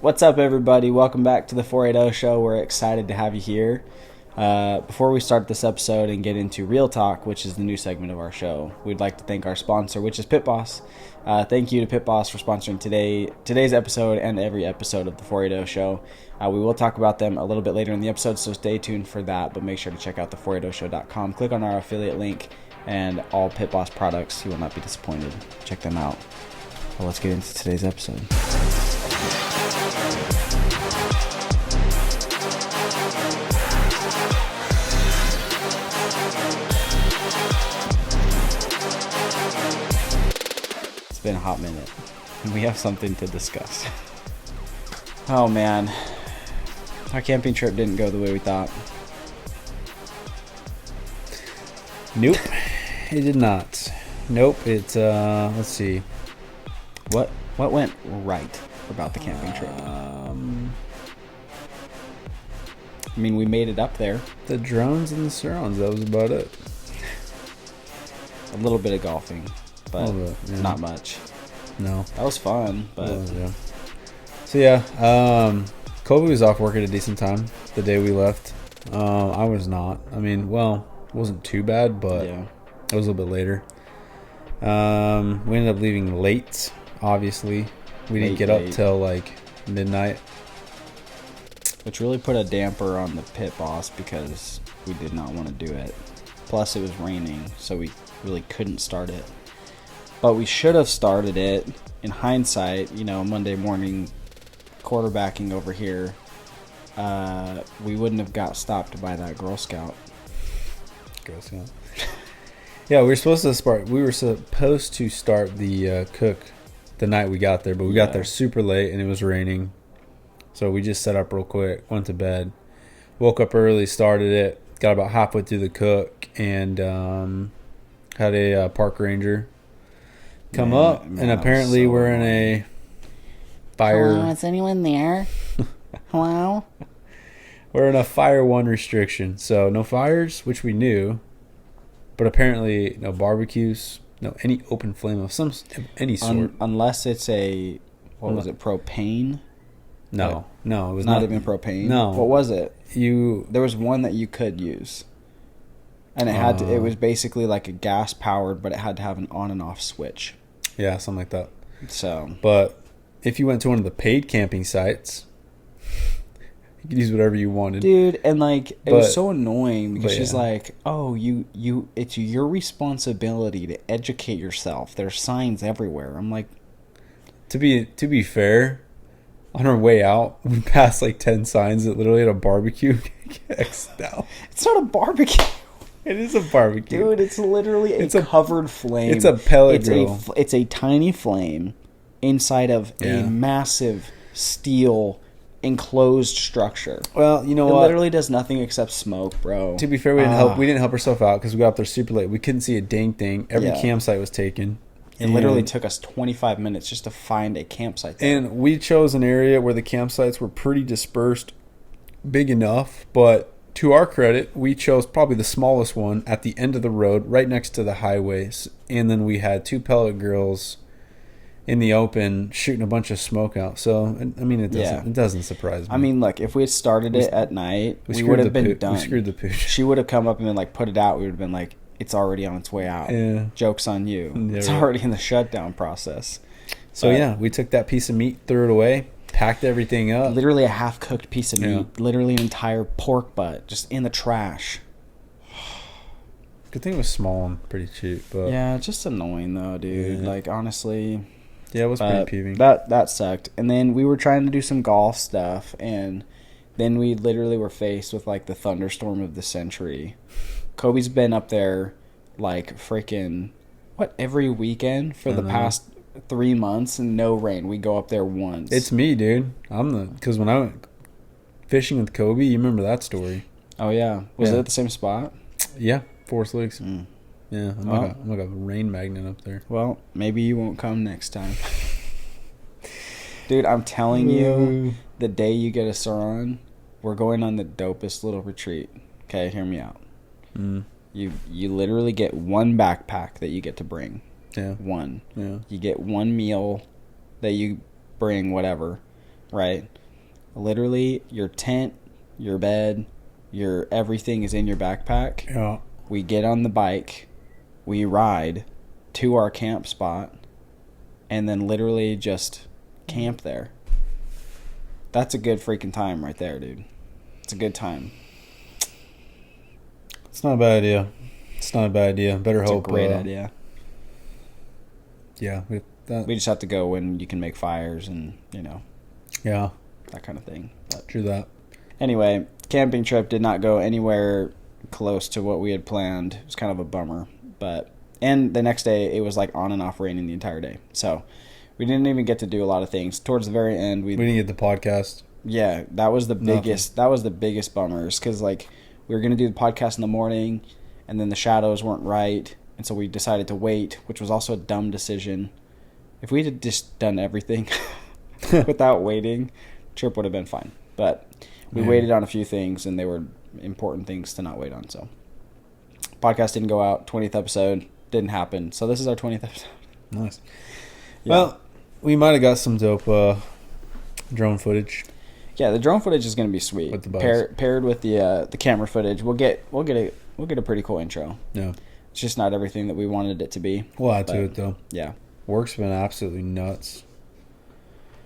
What's up, everybody? Welcome back to the 480 show. We're excited to have you here. Before we start this episode and get into Real Talk, which is the new segment of our show, we'd like to thank our sponsor, which is Pit Boss. Thank you to Pit Boss for sponsoring today's episode and every episode of the 480 show. We will talk about them a little bit later in the episode, so stay tuned for that. But make sure to check out the480show.com. Click on our affiliate link and all Pit Boss products. You will not be disappointed. Check them out. Well, let's get into today's episode. It's been a hot minute, and we have something to discuss. Oh man, our camping trip didn't go the way we thought. Nope, it did not. Nope, let's see. What went right about the camping trip? I mean, we made it up there. The drones and the surrounds, that was about it. A little bit of golfing, but yeah. not much. No. That was fun, but... yeah. So yeah, Kobe was off work at a decent time the day we left. I was not. I mean, well, it wasn't too bad, but yeah. it was a little bit later. We ended up leaving late, obviously. We didn't get up till like midnight. Which really put a damper on the Pit Boss because we did not want to do it. Plus it was raining, so we really couldn't start it. But we should have started it. In hindsight, Monday morning quarterbacking over here, we wouldn't have got stopped by that Girl Scout. Yeah, we were supposed to start the cook the night we got there, but we got there super late and it was raining. So we just set up real quick, went to bed, woke up early, started it, got about halfway through the cook, and had a park ranger come up, and apparently we're in a fire. Hello, is anyone there? Hello? We're in a fire 1 restriction, so no fires, which we knew, but apparently no barbecues, no any open flame of any sort. Unless it's was it, propane? No, it was not even propane. No, what was it? There was one that you could use, and it was basically like a gas powered, but it had to have an on and off switch. Yeah, something like that. So, but if you went to one of the paid camping sites, you could use whatever you wanted, dude. And it was so annoying because she's like, "Oh, it's your responsibility to educate yourself. There's signs everywhere." I'm like, to be fair. On our way out, we passed like 10 signs that literally had a barbecue X now. It's not a barbecue. It is a barbecue. Dude, it's literally a covered flame. It's a pellet grill. It's a tiny flame inside of a massive steel enclosed structure. Well, you know what? It literally does nothing except smoke, bro. To be fair, we didn't help ourselves out because we got up there super late. We couldn't see a dang thing. Every campsite was taken. It literally took us 25 minutes just to find a campsite there. And we chose an area where the campsites were pretty dispersed, big enough, but to our credit, we chose probably the smallest one at the end of the road, right next to the highways. And then we had 2 pellet grills in the open shooting a bunch of smoke out. So, I mean, it doesn't surprise me. I mean, look, if we had started it at night, we would have been done. We screwed the pooch. She would have come up and been like, put it out. We would have been like, it's already on its way out. Yeah. Joke's on you. Yeah, it's already in the shutdown process. So, we took that piece of meat, threw it away, packed everything up. Literally a half-cooked piece of meat. Literally an entire pork butt just in the trash. Good thing it was small and pretty cheap. But yeah, just annoying, though, dude. Yeah. Honestly. Yeah, it was pretty peeving. That sucked. And then we were trying to do some golf stuff, and then we literally were faced with, the thunderstorm of the century. Kobe's been up there freaking every weekend for the past 3 months and no rain. We go up there once. It's me, dude. Because when I went fishing with Kobe, you remember that story? Oh yeah, was it at the same spot? Yeah, Forest Lakes. Yeah, I'm like a rain magnet up there. Well, maybe you won't come next time. Dude, I'm telling you, the day you get us on, we're going on the dopest little retreat. Okay, hear me out. You literally get one backpack that you get to bring. Yeah. One. Yeah. You get one meal that you bring, whatever. right? Literally, your tent, your bed, your everything is in your backpack. Yeah. We get on the bike, we ride to our camp spot, and then literally just camp there. That's a good freaking time right there, dude. It's a good time. It's not a bad idea. It's not a bad idea. Better It's hope. a great idea. Yeah. We just have to go when you can make fires and, Yeah. that kind of thing. But True that. anyway, camping trip did not go anywhere close to what we had planned. It was kind of a bummer. And the next day, it was like on and off raining the entire day. So we didn't even get to do a lot of things. Towards the very end, We didn't get the podcast. Yeah, that was the biggest. That was the biggest bummers because like we were gonna do the podcast in the morning, and then the shadows weren't right, and so we decided to wait, which was also a dumb decision. If we had just done everything without waiting, trip would have been fine. But we waited on a few things, and they were important things to not wait on. So podcast didn't go out. 20th episode didn't happen. So this is our 20th episode. Nice. Yeah. Well, we might have got some dope drone footage. Yeah, the drone footage is going to be sweet. With the bugs. Paired with the camera footage, we'll get a pretty cool intro. Yeah. It's just not everything that we wanted it to be. We'll add to it, though. Yeah. Work's been absolutely nuts.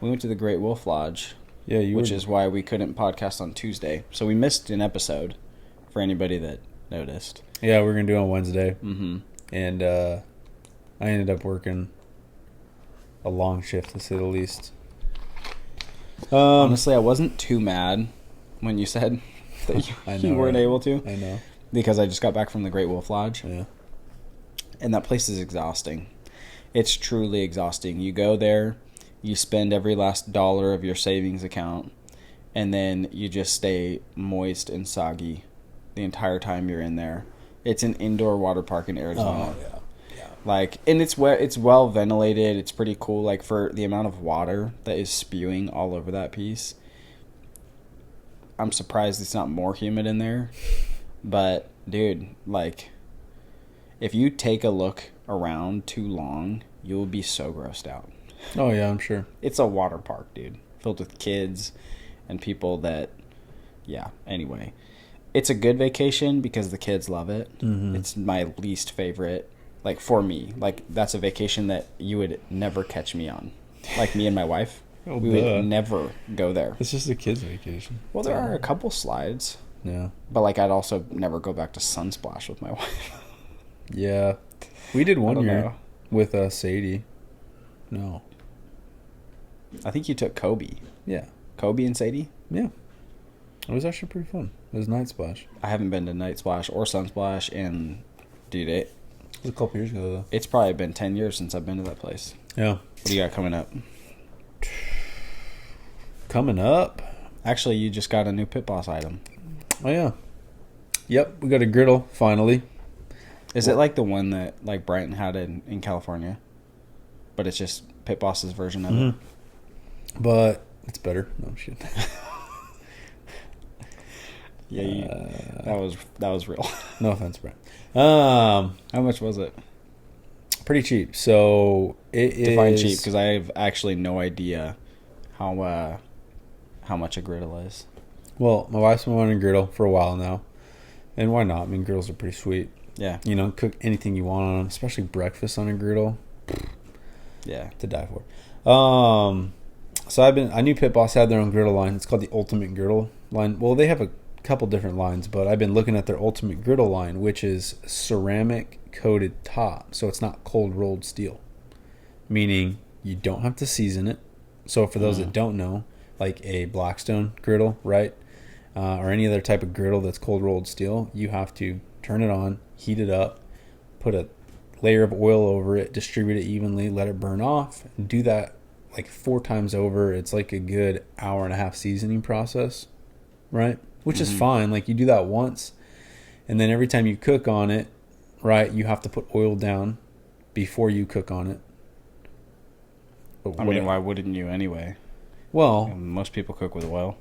We went to the Great Wolf Lodge, Yeah, which is why we couldn't podcast on Tuesday. So we missed an episode for anybody that noticed. Yeah, we're going to do it on Wednesday. Mm-hmm. And I ended up working a long shift, to say the least. Honestly, I wasn't too mad when you said that you weren't able to. I know. Because I just got back from the Great Wolf Lodge. Yeah. And that place is exhausting. It's truly exhausting. You go there, you spend every last dollar of your savings account, and then you just stay moist and soggy the entire time you're in there. It's an indoor water park in Arizona. Oh, yeah. Like, and it's well ventilated. It's pretty cool. Like, for the amount of water that is spewing all over that piece, I'm surprised it's not more humid in there. But, dude, like, if you take a look around too long, you'll be so grossed out. Oh, yeah, I'm sure. It's a water park, dude, filled with kids and people that, yeah, anyway. It's a good vacation because the kids love it. Mm-hmm. It's my least favorite. Like, for me, like, that's a vacation that you would never catch me on. Like, me and my wife, we would never go there. It's just a kid's vacation. Well, there are a couple slides. Yeah. But, like, I'd also never go back to Sunsplash with my wife. Yeah. We did one year know. with Sadie. No. I think you took Kobe. Yeah. Kobe and Sadie? Yeah. It was actually pretty fun. It was Night Splash. I haven't been to Night Splash or Sunsplash in, dude, It was a couple years ago, though. it's probably been 10 years since I've been to that place. Yeah. What do you got coming up? Coming up. Actually, you just got a new Pit Boss item. Oh, yeah. Yep, we got a griddle, finally. Is it like the one that like Brighton had in California? But it's just Pit Boss's version of it? But it's better. No, shit. Yeah, that was real. No offense, Brian. How much was it? Pretty cheap. So it Define is cheap, because I have actually no idea how much a griddle is. Well, my wife's been wanting a griddle for a while now, and why not? I mean, griddles are pretty sweet. Yeah. You know, cook anything you want on them, especially breakfast on a griddle. Yeah. To die for. So I knew Pit Boss had their own griddle line. It's called the Ultimate Griddle line. Well, they have a couple different lines, but I've been looking at their Ultimate Griddle line, which is ceramic coated top, so it's not cold rolled steel, meaning you don't have to season it. So for those that don't know, like a Blackstone griddle, right, or any other type of griddle that's cold rolled steel, you have to turn it on, heat it up, put a layer of oil over it, distribute it evenly, let it burn off, and do that like 4 times over. It's like a good hour and a half seasoning process, right? Which is fine. Like, you do that once, and then every time you cook on it, right, you have to put oil down before you cook on it. But I mean, why wouldn't you anyway? Well, Most people cook with oil.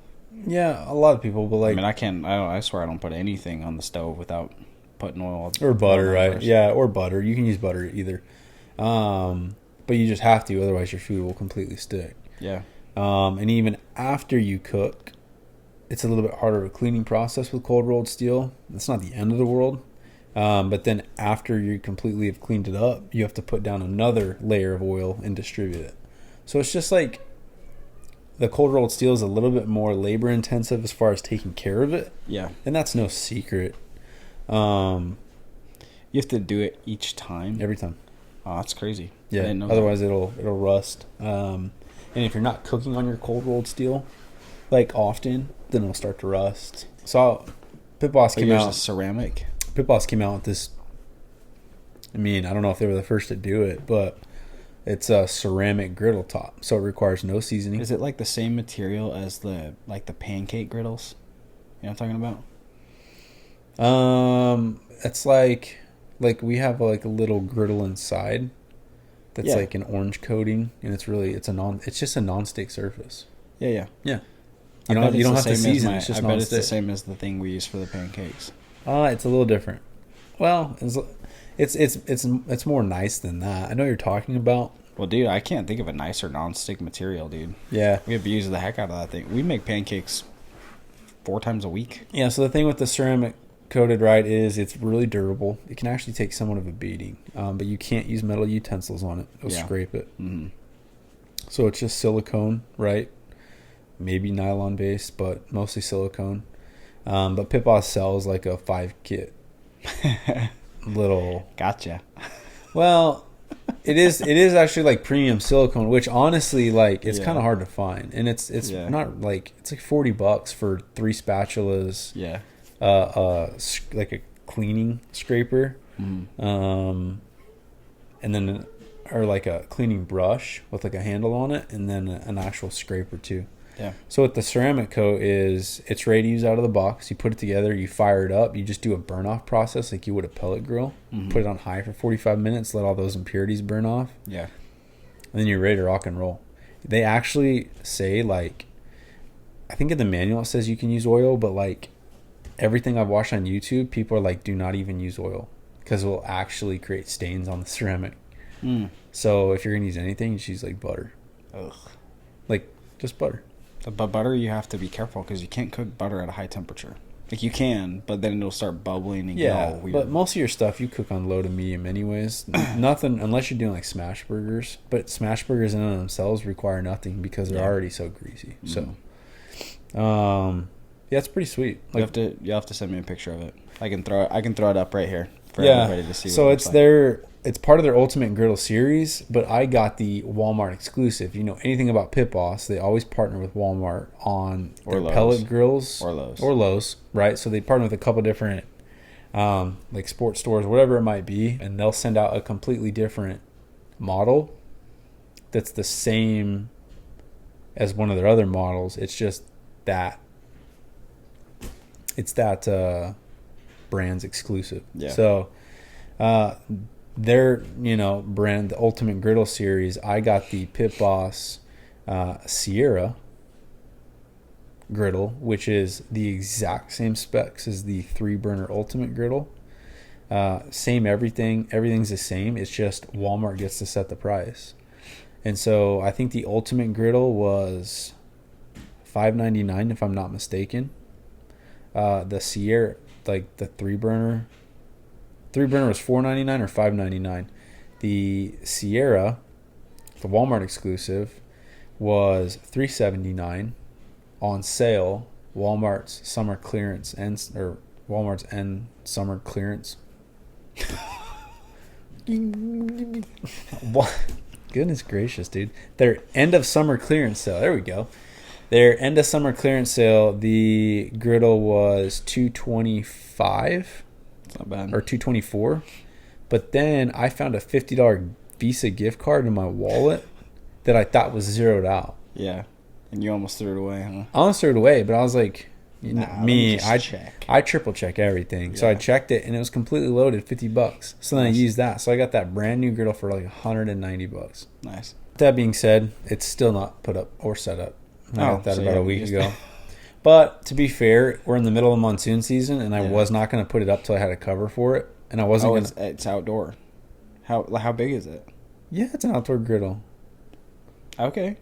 yeah, a lot of people, but like, I mean, I swear I don't put anything on the stove without putting oil. or butter, right? First. Yeah, or butter. You can use butter either. But you just have to, otherwise your food will completely stick. Yeah. And even after you cook, it's a little bit harder of a cleaning process with cold rolled steel. It's not the end of the world. But then after you completely have cleaned it up, you have to put down another layer of oil and distribute it. So it's just like the cold rolled steel is a little bit more labor intensive as far as taking care of it. Yeah. And that's no secret. You have to do it each time? Every time. Oh, that's crazy. Yeah. Otherwise it'll rust. And if you're not cooking on your cold rolled steel like often, then it'll start to rust. So Pit Boss came out. Ceramic. Pit Boss came out with this. I mean, I don't know if they were the first to do it, but it's a ceramic griddle top, so it requires no seasoning. Is it like the same material as the pancake griddles? You know what I'm talking about? It's like we have like a little griddle inside that's like an orange coating, and it's just a non-stick surface. Yeah. You don't have to season. It's just I bet non-stick. it's the same as the thing we use for the pancakes. It's a little different. Well, it's more nice than that. I know what you're talking about. Well, dude, I can't think of a nicer non-stick material, dude. Yeah. We abuse the heck out of that thing. We make pancakes 4 times a week. Yeah, so the thing with the ceramic coated, right, is it's really durable. It can actually take somewhat of a beating, but you can't use metal utensils on it. It'll scrape it. Mm-hmm. So it's just silicone, right? Maybe nylon based, but mostly silicone. But Pit Boss sells like a 5-kit little. Gotcha. Well, it is actually like premium silicone, which honestly, like, it's kind of hard to find, and it's not like, it's like $40 for 3 spatulas. Yeah. Like a cleaning scraper, and then or like a cleaning brush with like a handle on it, and then an actual scraper too. Yeah. So what the ceramic coat is, it's ready to use out of the box. You put it together, you fire it up, you just do a burn off process like you would a pellet grill. Put it on high for 45 minutes, let all those impurities burn off. Yeah. And then you're ready to rock and roll. They actually say, like, I think in the manual it says you can use oil, but like everything I've watched on YouTube, people are like, do not even use oil because it will actually create stains on the ceramic. So if you're gonna use anything, just use like butter. Ugh. Like just butter. But butter, you have to be careful because you can't cook butter at a high temperature. Like you can, but then it'll start bubbling and get all weird. But most of your stuff you cook on low to medium anyways. Nothing unless you're doing like smash burgers. But smash burgers in and of themselves require nothing because they're already so greasy. So, yeah, it's pretty sweet. Like, you have to send me a picture of it. I can throw it up right here for everybody to see. So it's it's part of their Ultimate Griddle series, but I got the Walmart exclusive. You know anything about Pit Boss, they always partner with Walmart on their pellet grills. Or Lowe's. Or Lowe's, right? So they partner with a couple different like sports stores, whatever it might be, and they'll send out a completely different model that's the same as one of their other models. It's just that brand's exclusive. Yeah. So their brand, the Ultimate Griddle series, I got the Pit Boss Sierra griddle, which is the exact same specs as the 3-burner Ultimate Griddle. Same everything. Everything's the same. It's just Walmart gets to set the price. And so I think the Ultimate Griddle was $5.99 if I'm not mistaken. The Sierra, like the 3-burner was $4.99 or $5.99. The Sierra, the Walmart exclusive, was $3.79 on sale. Walmart's summer clearance Walmart's end summer clearance. Goodness gracious, dude! Their end of summer clearance sale. There we go. Their end of summer clearance sale. The griddle was $225. Not bad. Or $224, but then I found a $50 Visa gift card in my wallet that I thought was zeroed out. Yeah, and you almost threw it away, huh? I almost threw it away, but I was like, check. I triple check everything. So I checked it and it was completely loaded, $50. So then I used that. So I got that brand new griddle for like $190. Nice. That being said, it's still not put up or set up. I got that about a week ago. But to be fair, we're in the middle of monsoon season, and I was not going to put it up till I had a cover for it, and I wasn't going to. It's outdoor. How big is it? Yeah, it's an outdoor griddle. Okay,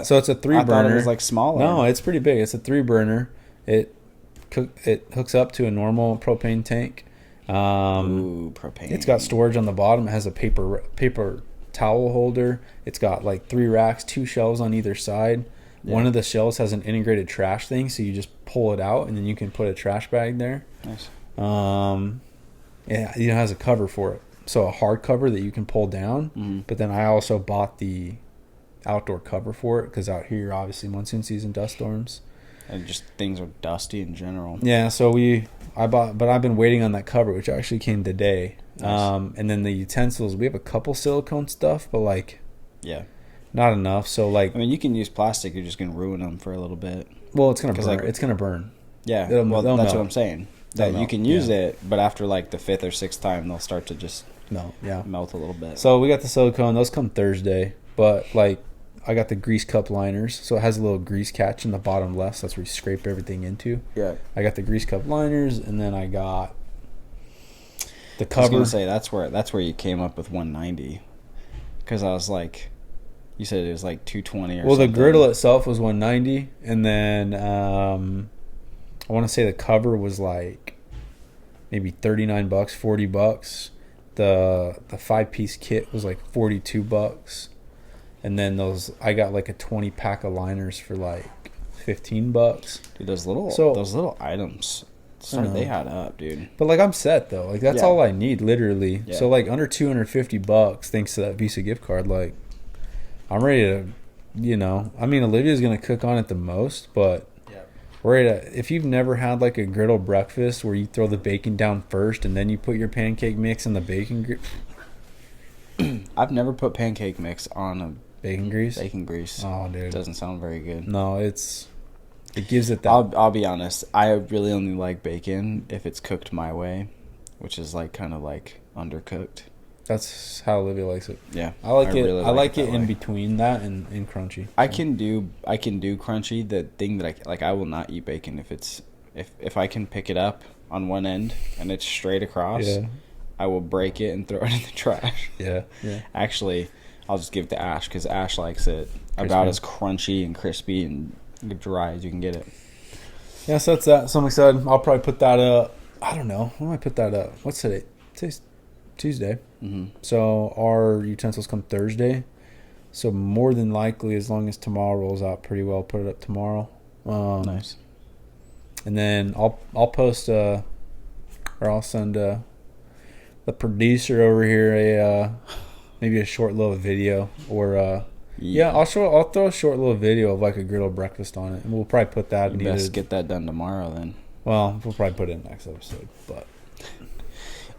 So it's a 3 burner. I thought it was like smaller. No, it's pretty big. It's a 3 burner. It hooks up to a normal propane tank. Ooh, propane. It's got storage on the bottom. It has a paper towel holder. It's got like 3 racks, 2 shelves on either side. Yeah. One of the shelves has an integrated trash thing, so you just pull it out and then you can put a trash bag there. Nice. Yeah, it has a cover for it, so a hard cover that you can pull down. Mm-hmm. But then I also bought the outdoor cover for it because out here, obviously, monsoon season, dust storms, and just things are dusty in general. Yeah, so but I've been waiting on that cover, which actually came today. Nice. And then the utensils, we have a couple silicone stuff, but like, yeah, not enough. So like, I mean, you can use plastic. You're just gonna ruin them for a little bit. Well, it's gonna burn. Like, it's gonna burn. Yeah, that's melt. What I'm saying. That you can use it, but after like the 5th or 6th time, they'll start to just melt a little bit. So we got the silicone. Those come Thursday, but like I got the grease cup liners, so it has a little grease catch in the bottom left. So that's where you scrape everything into. Yeah. I got the grease cup liners, and then I got the cover. I was gonna say that's where you came up with 190, because I was like, you said it was like 220 or something. Well, the griddle itself was 190, and then I want to say the cover was like maybe $39, $40. The 5-piece kit was like $42. And then I got like a 20 pack of liners for like $15. Dude, those little items, they add up, dude. But like I'm set though. Like that's all I need, literally. Yeah. So like under $250 thanks to that Visa gift card, like I'm ready to, I mean, Olivia's gonna cook on it the most, but if you've never had like a griddle breakfast where you throw the bacon down first and then you put your pancake mix in the bacon I've never put pancake mix on a bacon grease. Oh, dude, it doesn't sound very good. No, it gives it that. I'll be honest. I really only like bacon if it's cooked my way, which is like kind of like undercooked. That's how Olivia likes it. Yeah, I like it. Really I like it in between that and crunchy. I can do crunchy. The thing that I will not eat bacon if I can pick it up on one end and it's straight across. Yeah. I will break it and throw it in the trash. Yeah. Actually, I'll just give it to Ash because Ash likes it about as crunchy and crispy and dry as you can get it. Yeah, so that's that. So I'm excited. I'll probably put that up. I don't know. When do I put that up? What's today? Today's Tuesday. Mm-hmm. So our utensils come Thursday. So more than likely, as long as tomorrow rolls out pretty well, put it up tomorrow. Nice. And then I'll post or I'll send the producer over here maybe a short little video or I'll throw a short little video of like a griddle breakfast on it, and we'll probably put that. You best get that done tomorrow then. Well, we'll probably put it in the next episode, but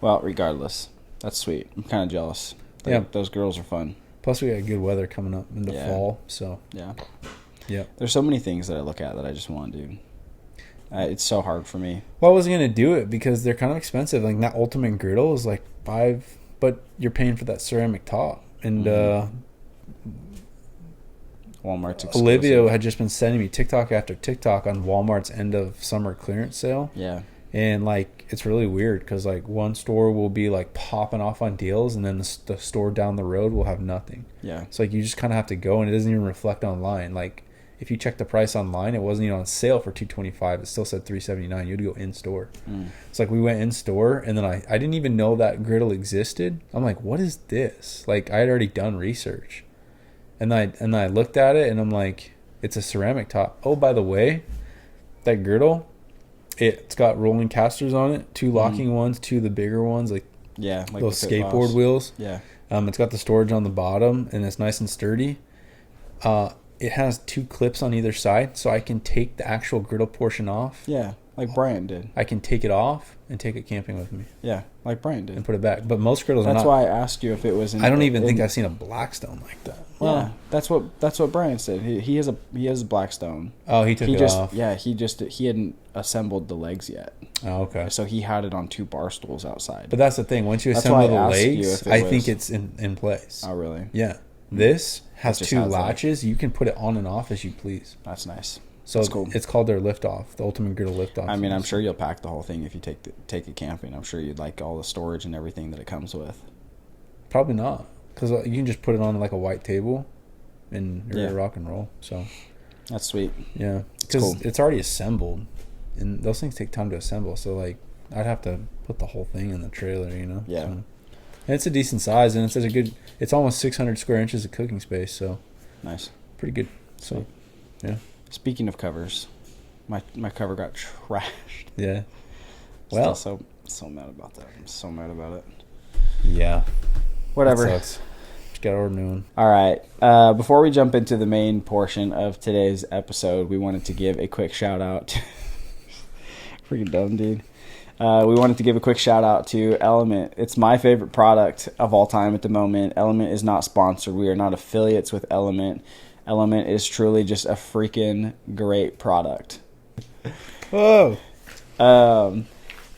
well, regardless, that's sweet. I'm kind of jealous. Those girls are fun. Plus, we got good weather coming up in the fall, so yeah. There's so many things that I look at that I just want to do. It's so hard for me. Well, I wasn't gonna do it because they're kind of expensive. Like that ultimate griddle is like $5, but you're paying for that ceramic top. And Walmart's exclusive. Olivia had just been sending me TikTok after TikTok on Walmart's end of summer clearance sale. Yeah. And like it's really weird because like one store will be like popping off on deals, and then the store down the road will have nothing. Yeah. So like you just kind of have to go, and it doesn't even reflect online. Like if you check the price online, it wasn't even on sale for $225. It still said $379. You had to go in store. It's like we went in store, and then I didn't even know that griddle existed. I'm like, what is this? Like I had already done research, and I looked at it, and I'm like, it's a ceramic top. Oh, by the way, that griddle, it's got rolling casters on it, 2 locking ones, 2 of the bigger ones, like those skateboard wheels. Yeah. It's got the storage on the bottom, and it's nice and sturdy. It has 2 clips on either side, so I can take the actual griddle portion off. Yeah, like Brian did. I can take it off and take it camping with me. Yeah, like Brian did. And put it back. But most griddles That's why I asked you if it was I don't even think I've seen a Blackstone like that. Well, yeah, that's what Brian said. He has a Blackstone. Oh, he took it off. Yeah, he hadn't assembled the legs yet. Oh, okay. So he had it on 2 bar stools outside. But that's the thing. Once you assemble the legs, I think it's in place. Oh, really? Yeah. This has 2 latches. You can put it on and off as you please. That's nice. So that's cool. It's called their lift off, the ultimate griddle lift off. I mean, I'm sure you'll pack the whole thing if you take it camping. I'm sure you'd like all the storage and everything that it comes with. Probably not, because you can just put it on like a white table. and you're ready to rock and roll. So that's sweet. Yeah, because it's already assembled, and those things take time to assemble. So like, I'd have to put the whole thing in the trailer, you know. Yeah. So, and it's a decent size, and it's a good. It's almost 600 square inches of cooking space. So nice. Pretty good. So, yeah. Speaking of covers, my cover got trashed. Yeah. Well, so mad about that. I'm so mad about it. Yeah. Whatever. That sucks. Just got to order a new one. All right. Before we jump into the main portion of today's episode, we wanted to give a quick shout out. Freaking dumb, dude. We wanted to give a quick shout out to Element. It's my favorite product of all time at the moment. Element is not sponsored. We are not affiliates with Element. Element is truly just a freaking great product. Whoa.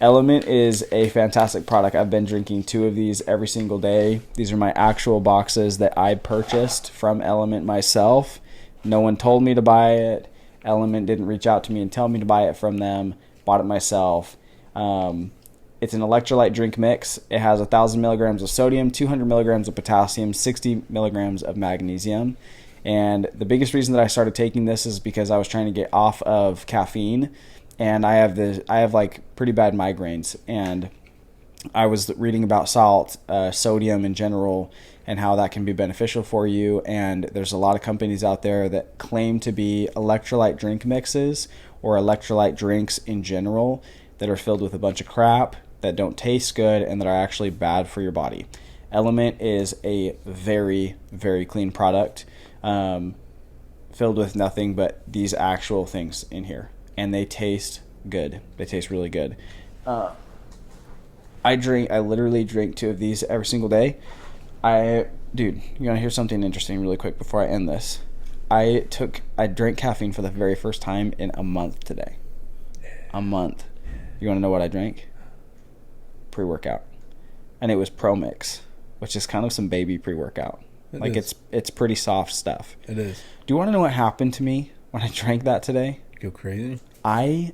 Element is a fantastic product. I've been drinking 2 of these every single day. These are my actual boxes that I purchased from Element myself. No one told me to buy it. Element didn't reach out to me and tell me to buy it from them. Bought it myself. It's an electrolyte drink mix. It has 1,000 milligrams of sodium, 200 milligrams of potassium, 60 milligrams of magnesium. And the biggest reason that I started taking this is because I was trying to get off of caffeine, and I have like pretty bad migraines, and I was reading about sodium in general, and how that can be beneficial for you. And there's a lot of companies out there that claim to be electrolyte drink mixes or electrolyte drinks in general that are filled with a bunch of crap that don't taste good and that are actually bad for your body. Element is a very, very clean product, filled with nothing but these actual things in here, and they taste good. They taste really good. I literally drink 2 of these every single day. Dude, you're gonna hear something interesting really quick before I end this. I drank caffeine for the very first time in a month today. A month. You wanna know what I drank? Pre-workout. And it was Pro Mix, which is kind of some baby pre-workout. It's pretty soft stuff. It is. Do you want to know what happened to me when I drank that today? Go crazy. I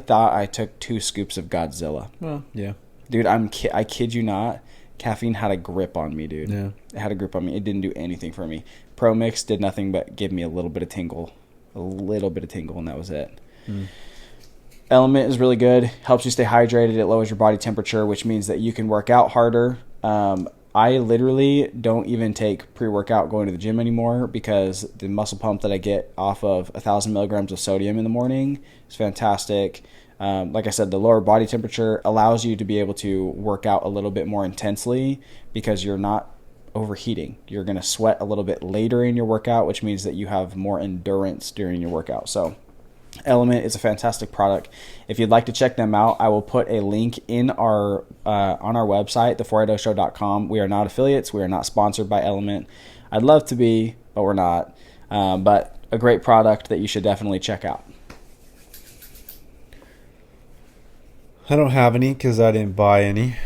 thought I took 2 scoops of Godzilla. Well, yeah. Dude, I kid you not. Caffeine had a grip on me, dude. Yeah. It had a grip on me. It didn't do anything for me. Pro Mix did nothing but give me a little bit of tingle, and that was it. Element is really good. Helps you stay hydrated. It lowers your body temperature, which means that you can work out harder. I literally don't even take pre-workout going to the gym anymore because the muscle pump that I get off of 1,000 milligrams of sodium in the morning is fantastic. Like I said, the lower body temperature allows you to be able to work out a little bit more intensely because you're not overheating. You're going to sweat a little bit later in your workout, which means that you have more endurance during your workout. So Element is a fantastic product. If you'd like to check them out, I will put a link in our on our website, the480show.com. We are not affiliates. We are not sponsored by Element. I'd love to be, but we're not. But a great product that you should definitely check out. I don't have any because I didn't buy any.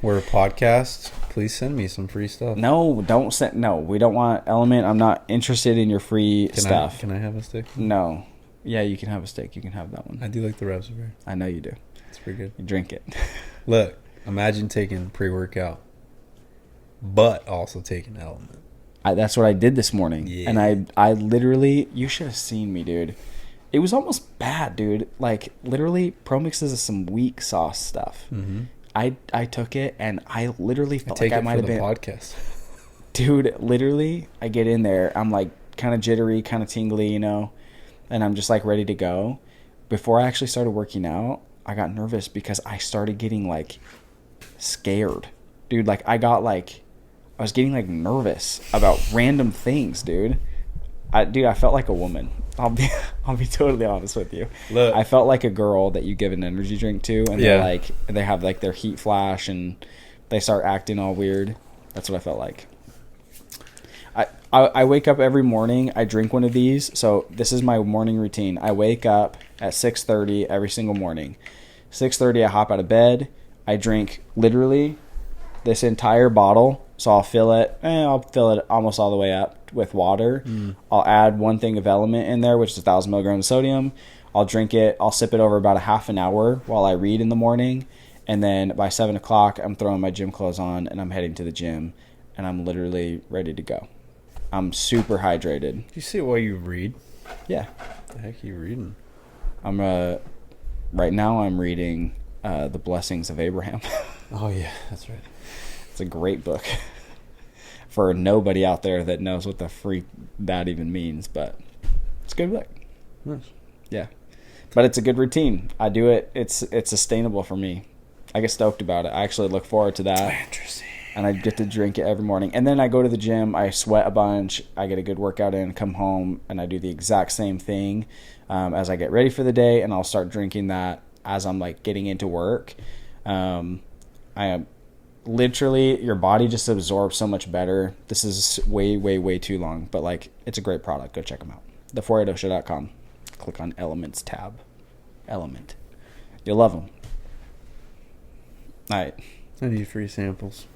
We're a podcast. Please send me some free stuff. No, don't send. No, we don't want Element. I'm not interested in your free stuff. Can I have a stick? No. Yeah, you can have a steak. You can have that one. I do like the raspberry. I know you do. It's pretty good. You drink it. Look, imagine taking pre-workout, but also taking Element. That's what I did this morning. Yeah. And I literally, you should have seen me, dude. It was almost bad, dude. Like, literally, Pro Mix is some weak sauce stuff. Mm-hmm. I took it, and I literally felt like I might have been. Podcast. Dude, literally, I get in there. I'm, like, kind of jittery, kind of tingly, you know. And I'm just like ready to go. Before I actually started working out, I got nervous because I started getting like scared. Dude, like I was getting like nervous about random things, dude. I felt like a woman. I'll be totally honest with you. Look. I felt like a girl that you give an energy drink to, and they have like their heat flash and they start acting all weird. That's what I felt like. I wake up every morning. I drink one of these. So this is my morning routine. I wake up at 6:30 every single morning. 6:30, I hop out of bed. I drink literally this entire bottle. So I'll fill it almost all the way up with water. I'll add 1 thing of Element in there, which is 1,000 milligrams of sodium. I'll drink it. I'll sip it over about a half an hour while I read in the morning. And then by 7 o'clock, I'm throwing my gym clothes on and I'm heading to the gym. And I'm literally ready to go. I'm super hydrated. Do you see it while you read? Yeah. What the heck are you reading? I'm right now I'm reading The Blessings of Abraham. Oh yeah, that's right. It's a great book for nobody out there that knows what the freak that even means, but it's a good book. Nice. Yeah. But it's a good routine. I do it. It's sustainable for me. I get stoked about it. I actually look forward to that. Interesting. And I get to drink it every morning. And then I go to the gym. I sweat a bunch. I get a good workout in, come home, and I do the exact same thing as I get ready for the day. And I'll start drinking that as I'm like getting into work. I am literally, your body just absorbs so much better. This is way, way, way too long. But like, it's a great product. Go check them out. The480show.com. Click on Elements tab. Element. You'll love them. All right. I need free samples.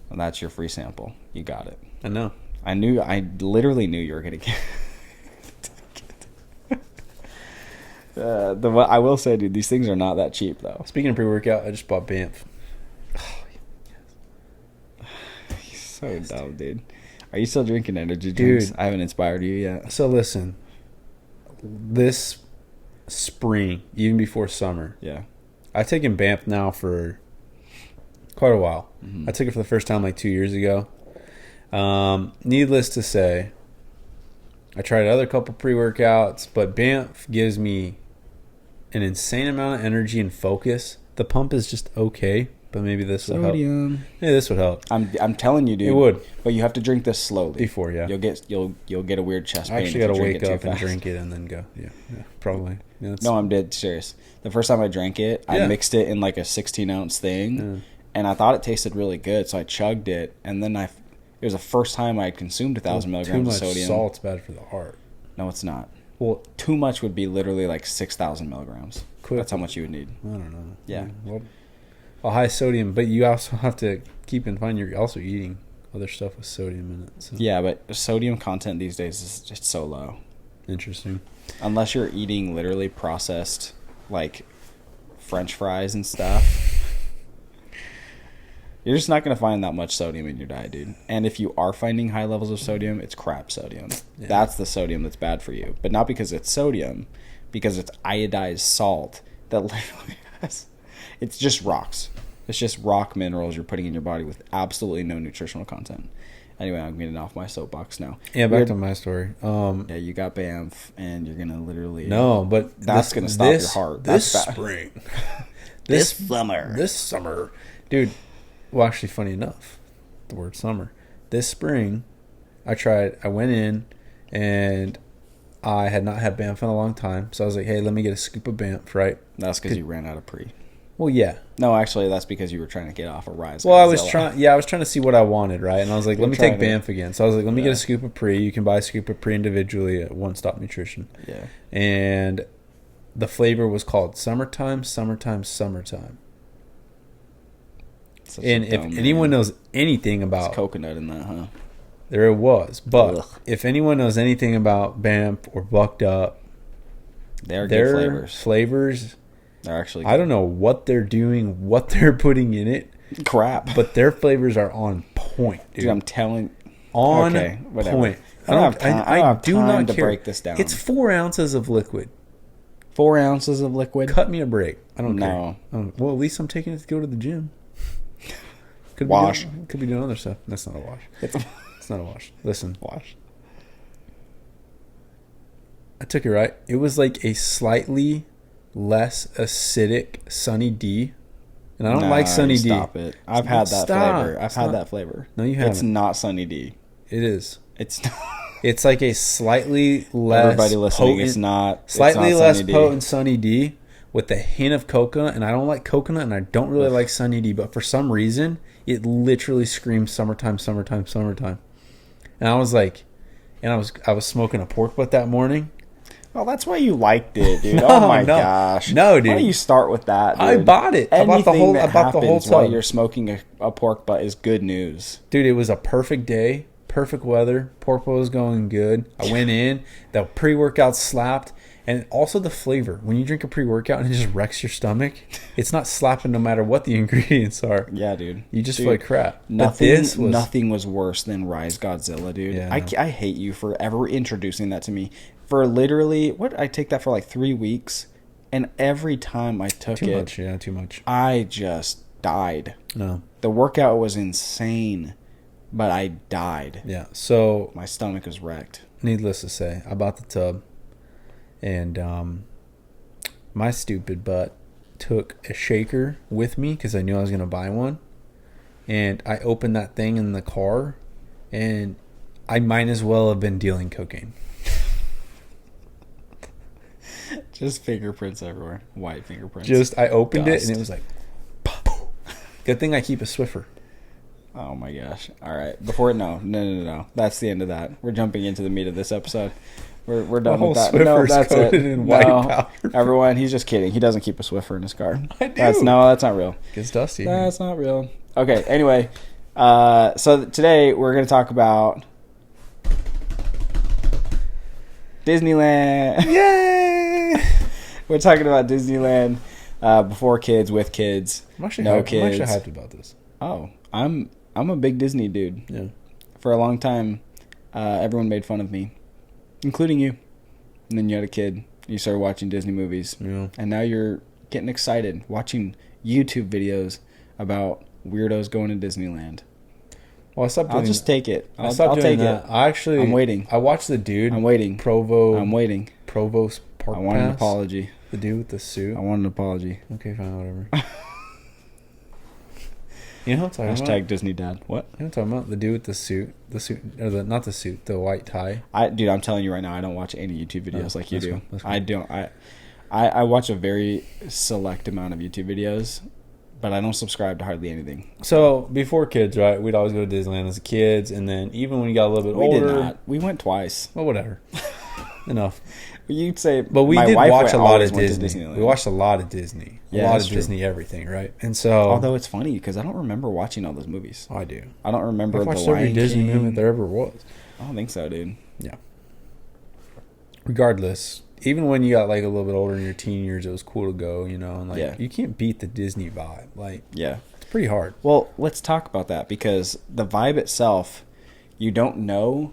Well, that's your free sample. You got it. I know. I literally knew you were going to get I will say, dude, these things are not that cheap, though. Speaking of pre-workout, I just bought Banff. Oh, yes. So dumb, dude. Are you still drinking energy drinks? Dude, I haven't inspired you yet. So listen, this spring, even before summer, Yeah. I've taken Banff now for quite a while. Mm-hmm. I took it for the first time like 2 years ago. Needless to say, I tried other couple pre-workouts, but Banff gives me an insane amount of energy and focus. The pump is just okay, but maybe this would help. Yeah, this would help. I'm telling you, dude. It would. But you have to drink this slowly. Before, yeah. You'll get a weird chest pain. I actually got to wake up and drink it and then go. Yeah, probably. Yeah, no, I'm dead serious. The first time I drank it, I mixed it in like a 16-ounce thing, and I thought it tasted really good, so I chugged it, and then it was the first time I had consumed 1,000 milligrams of sodium. Too much salt's bad for the heart. No, it's not. Well, too much would be literally like 6,000 milligrams. That's how much you would need. I don't know. Yeah. Well, high sodium, but you also have to keep in mind you're also eating other stuff with sodium in it. So. Yeah, but sodium content these days is just so low. Interesting. Unless you're eating literally processed, like, French fries and stuff. You're just not going to find that much sodium in your diet, dude. And if you are finding high levels of sodium, it's crap sodium. Yeah. That's the sodium that's bad for you. But not because it's sodium, because it's iodized salt that literally has... It's just rocks. It's just rock minerals you're putting in your body with absolutely no nutritional content. Anyway, I'm getting off my soapbox now. Yeah, back to my story. Yeah, you got Banff, and you're going to literally... No, but... That's going to stop your heart. This spring. This summer. This summer. Dude... Well, actually, funny enough, the word summer. This spring, I went in, and I had not had Banff in a long time. So I was like, hey, let me get a scoop of Banff, right? That's because you ran out of pre. Well, yeah. No, actually, that's because you were trying to get off a rise. Well, I was trying to see what I wanted, right? And I was like, let me take Banff again. So I was like, let me get a scoop of pre. You can buy a scoop of pre individually at One Stop Nutrition. Yeah. And the flavor was called Summertime, Summertime, Summertime. And if anyone knows anything about... There's coconut in that, huh? There it was. But if anyone knows anything about Banff or Bucked Up... Their good flavors... They're actually good. I don't know what they're doing, what they're putting in it. Crap. But their flavors are on point, dude. I'm telling... On point. I do not care. Break this down. It's 4 ounces of liquid. 4 ounces of liquid? Cut me a break. I don't care. Well, at least I'm taking it to go to the gym. Could be doing other stuff. That's not a wash. It's not a wash. Listen. Wash. I took it right. It was like a slightly less acidic Sunny D. And I don't like Sunny D. Stop it. I've had that flavor. I've had that flavor. No, you haven't. It's not Sunny D. It is. It's not. It's like a slightly less Everybody listening, potent, it's not slightly less Sunny D. potent Sunny D with a hint of coconut. And I don't like coconut, and I don't really like Sunny D. But for some reason, it literally screams summertime, summertime, summertime. And I was like, I was smoking a pork butt that morning. Well, that's why you liked it, dude. No, oh my gosh. No, dude. Why do you start with that, dude? I bought it. I bought the whole tub. While you're smoking a pork butt is good news. Dude, it was a perfect day. Perfect weather. Pork butt was going good. I went in. The pre-workout slapped. And also the flavor. When you drink a pre-workout and it just wrecks your stomach, it's not slapping no matter what the ingredients are. Yeah, dude. You just feel like crap. Nothing was worse than Rise Godzilla, dude. Yeah. I hate you for ever introducing that to me. For literally, I take that for like 3 weeks, and every time I took Too much, yeah, too much. I just died. No. The workout was insane, but I died. Yeah, so my stomach was wrecked. Needless to say, I bought the tub, and my stupid butt took a shaker with me because I knew I was going to buy one, and I opened that thing in the car, and I might as well have been dealing cocaine. Just fingerprints everywhere. White fingerprints. Just, I opened it, and it was like, good thing I keep a Swiffer. Oh my gosh. All right. No. That's the end of that. We're jumping into the meat of this episode. We're done with that. Swiffer's No, that's coated it. in white powder. Everyone, he's just kidding. He doesn't keep a Swiffer in his car. I do. That's not real. Gets dusty. That's not real. Okay, anyway. So today we're going to talk about Disneyland. Yay! We're talking about Disneyland before kids, with kids, kids. I'm actually hyped about this. Oh, I'm a big Disney dude. Yeah. For a long time, everyone made fun of me, including you. And then you had a kid. You started watching Disney movies. Yeah. And now you're getting excited watching YouTube videos about weirdos going to Disneyland. Well, I'll just take it. I'll take it. I'm waiting. I watched the dude. I'm waiting. I'm waiting. Provost Park I want an Pass. apology. The dude with the suit. I want an apology. Okay, fine, whatever. You know what I'm talking Hashtag about? Disney Dad. What? You know what I'm talking about? The dude with the suit, or not the suit, the white tie. Dude, I'm telling you right now, I don't watch any YouTube videos like you do. Cool. I don't. I watch a very select amount of YouTube videos, but I don't subscribe to hardly anything. So before kids, right? We'd always go to Disneyland as kids, and then even when you got a little bit older, we did not. We went twice. Well, whatever. Enough. You'd say, but we did watch a lot of Disney. We watched a lot of Disney. Yeah, a lot of Disney everything, right? And so, although it's funny because I don't remember watching all those movies. I do. I don't remember I've watched every Disney movie there ever was. I don't think so, dude. Yeah. Regardless, even when you got like a little bit older in your teen years, it was cool to go, you know, and like you can't beat the Disney vibe. Like, yeah, it's pretty hard. Well, let's talk about that because the vibe itself, you don't know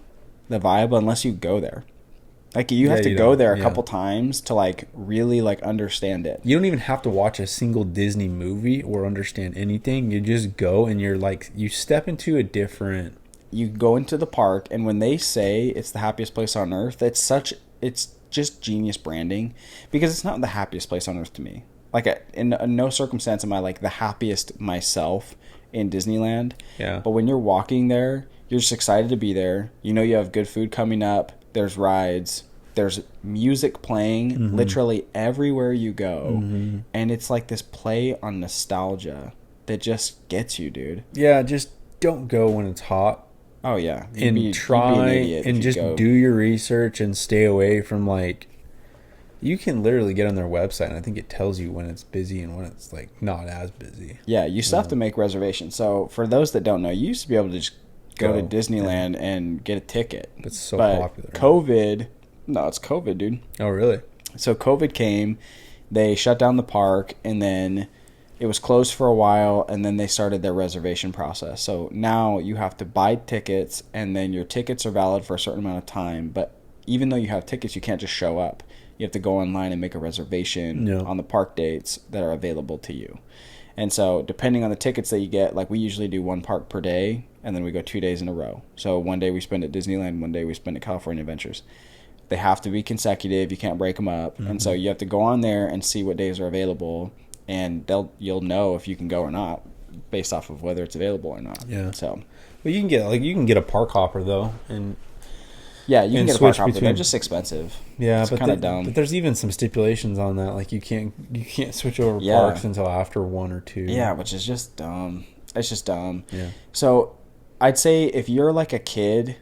the vibe unless you go there. Like, you have to go there a couple times to, like, really, like, understand it. You don't even have to watch a single Disney movie or understand anything. You just go and you're, like, you step into a different... You go into the park, and when they say it's the happiest place on earth, it's just genius branding. Because it's not the happiest place on earth to me. Like, in no circumstance am I, like, the happiest myself in Disneyland. Yeah. But when you're walking there, you're just excited to be there. You know you have good food coming up. There's rides. There's music playing literally everywhere you go. Mm-hmm. And it's like this play on nostalgia that just gets you, dude. Yeah, just don't go when it's hot. Oh, yeah. Try and just do your research and stay away from, like... You can literally get on their website, and I think it tells you when it's busy and when it's, like, not as busy. Yeah, you still have to make reservations. So, for those that don't know, you used to be able to just go to Disneyland and get a ticket. It's so popular. COVID... No, it's COVID, dude. Oh, really? So COVID came, they shut down the park, and then it was closed for a while, and then they started their reservation process. So now you have to buy tickets, and then your tickets are valid for a certain amount of time. But even though you have tickets, you can't just show up. You have to go online and make a reservation on the park dates that are available to you. And so depending on the tickets that you get, like we usually do one park per day, and then we go 2 days in a row. So one day we spend at Disneyland, one day we spend at California Adventures. They have to be consecutive. You can't break them up. Mm-hmm. And so you have to go on there and see what days are available, and you'll know if you can go or not based off of whether it's available or not. Yeah. So, but you can get a park hopper though, and you can get a park hopper. They're just expensive. Yeah, it's kind of dumb. But there's even some stipulations on that. Like you can't switch over parks until after 1 or 2. Yeah, which is just dumb. It's just dumb. Yeah. So I'd say if you're like a kid,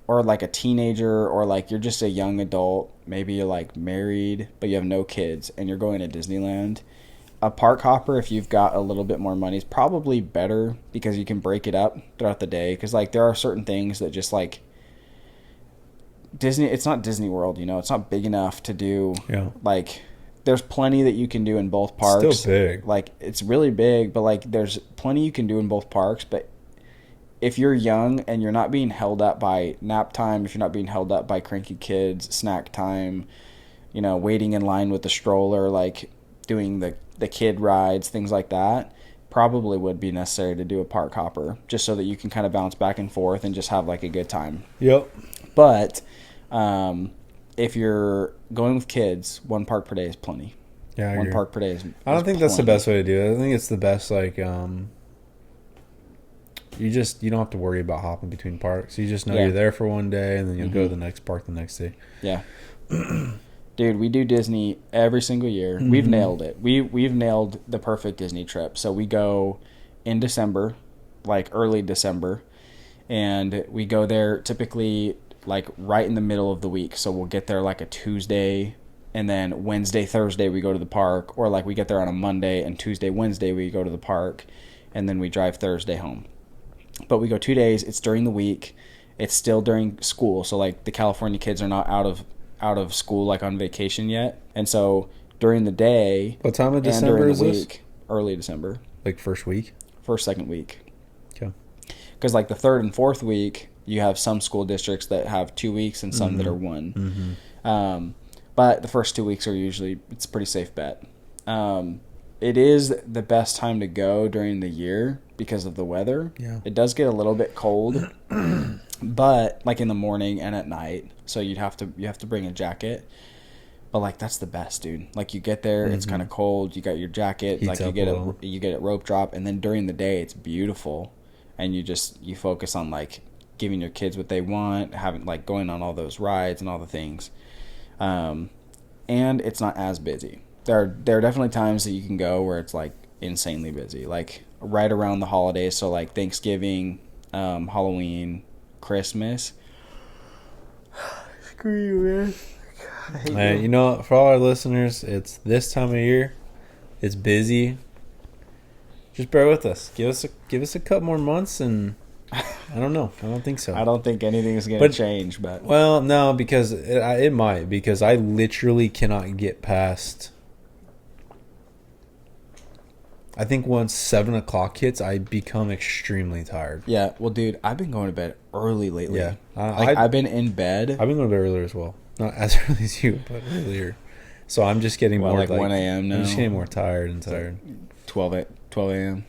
or like a teenager, or like you're just a young adult, maybe you're like married but you have no kids and you're going to Disneyland, a park hopper, if you've got a little bit more money, is probably better because you can break it up throughout the day. Because like there are certain things that just like Disney, it's not Disney World, you know, it's not big enough to do, Yeah. like, there's plenty that you can do in both parks. Still big. Like, it's really big, but, like, there's plenty you can do in both parks. But if you're young and you're not being held up by nap time, if you're not being held up by cranky kids, snack time, you know, waiting in line with the stroller, like, doing the kid rides, things like that, probably would be necessary to do a park hopper, just so that you can kind of bounce back and forth and just have, like, a good time. Yep. But if you're going with kids, one park per day is plenty. Yeah, I one agree. park per day is I don't think that's the plenty. best way to do it. I think it's the best, like, you don't have to worry about hopping between parks. You just know you're there for one day, and then you'll go to the next park the next day. Yeah. Dude, we do Disney every single year. Mm-hmm. We've nailed it. We've nailed the perfect Disney trip. So we go in December, like early December, and we go there typically like right in the middle of the week. So we'll get there like a Tuesday, and then Wednesday, Thursday we go to the park, or like we get there on a Monday, and Tuesday, Wednesday we go to the park, and then we drive Thursday home. But we go 2 days. It's during the week. It's still during school. So like the California kids are not out of school, like on vacation yet. And so during the day, what time of December is this? Early December. Like first week? Second week. Okay. Because like the third and fourth week, you have some school districts that have 2 weeks and some that are one. Mm-hmm. But the first 2 weeks are usually, it's a pretty safe bet. It is the best time to go during the year because of the weather. Yeah. It does get a little bit cold, but like in the morning and at night. So you have to bring a jacket. But like that's the best, dude. Like you get there, it's kind of cold. You got your jacket, Heats like you up get it rope drop, and then during the day it's beautiful, and you focus on like giving your kids what they want, having like going on all those rides and all the things, and it's not as busy. There are definitely times that you can go where it's like insanely busy, like right around the holidays. So like Thanksgiving, Halloween, Christmas. Screw you, man. You know, for all our listeners, it's this time of year. It's busy. Just bear with us. Give us a couple more months, and I don't know. I don't think so. I don't think anything is going to change, but well, no, because it might. Because I literally cannot get past. I think once 7 o'clock hits, I become extremely tired. Yeah, well, dude, I've been going to bed early lately. Yeah, I've been in bed. I've been going to bed earlier as well. Not as early as you, but earlier. So I'm just getting more like 1 a.m. now. I'm just getting more tired and tired. 12 a.m.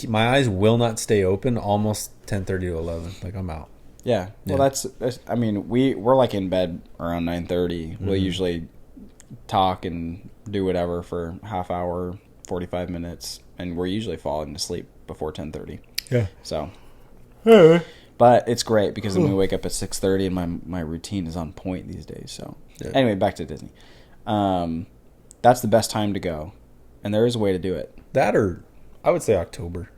My eyes will not stay open almost 10:30 to 11. Like I'm out. Yeah. Well, that's I mean, we're like in bed around 9:30. Mm-hmm. We'll usually talk and do whatever for half hour, 45 minutes, and we're usually falling asleep before 10:30. Yeah. So. But it's great because then we wake up at 6:30 and my routine is on point these days. So anyway, back to Disney. That's the best time to go, and there is a way to do it. That or I would say October,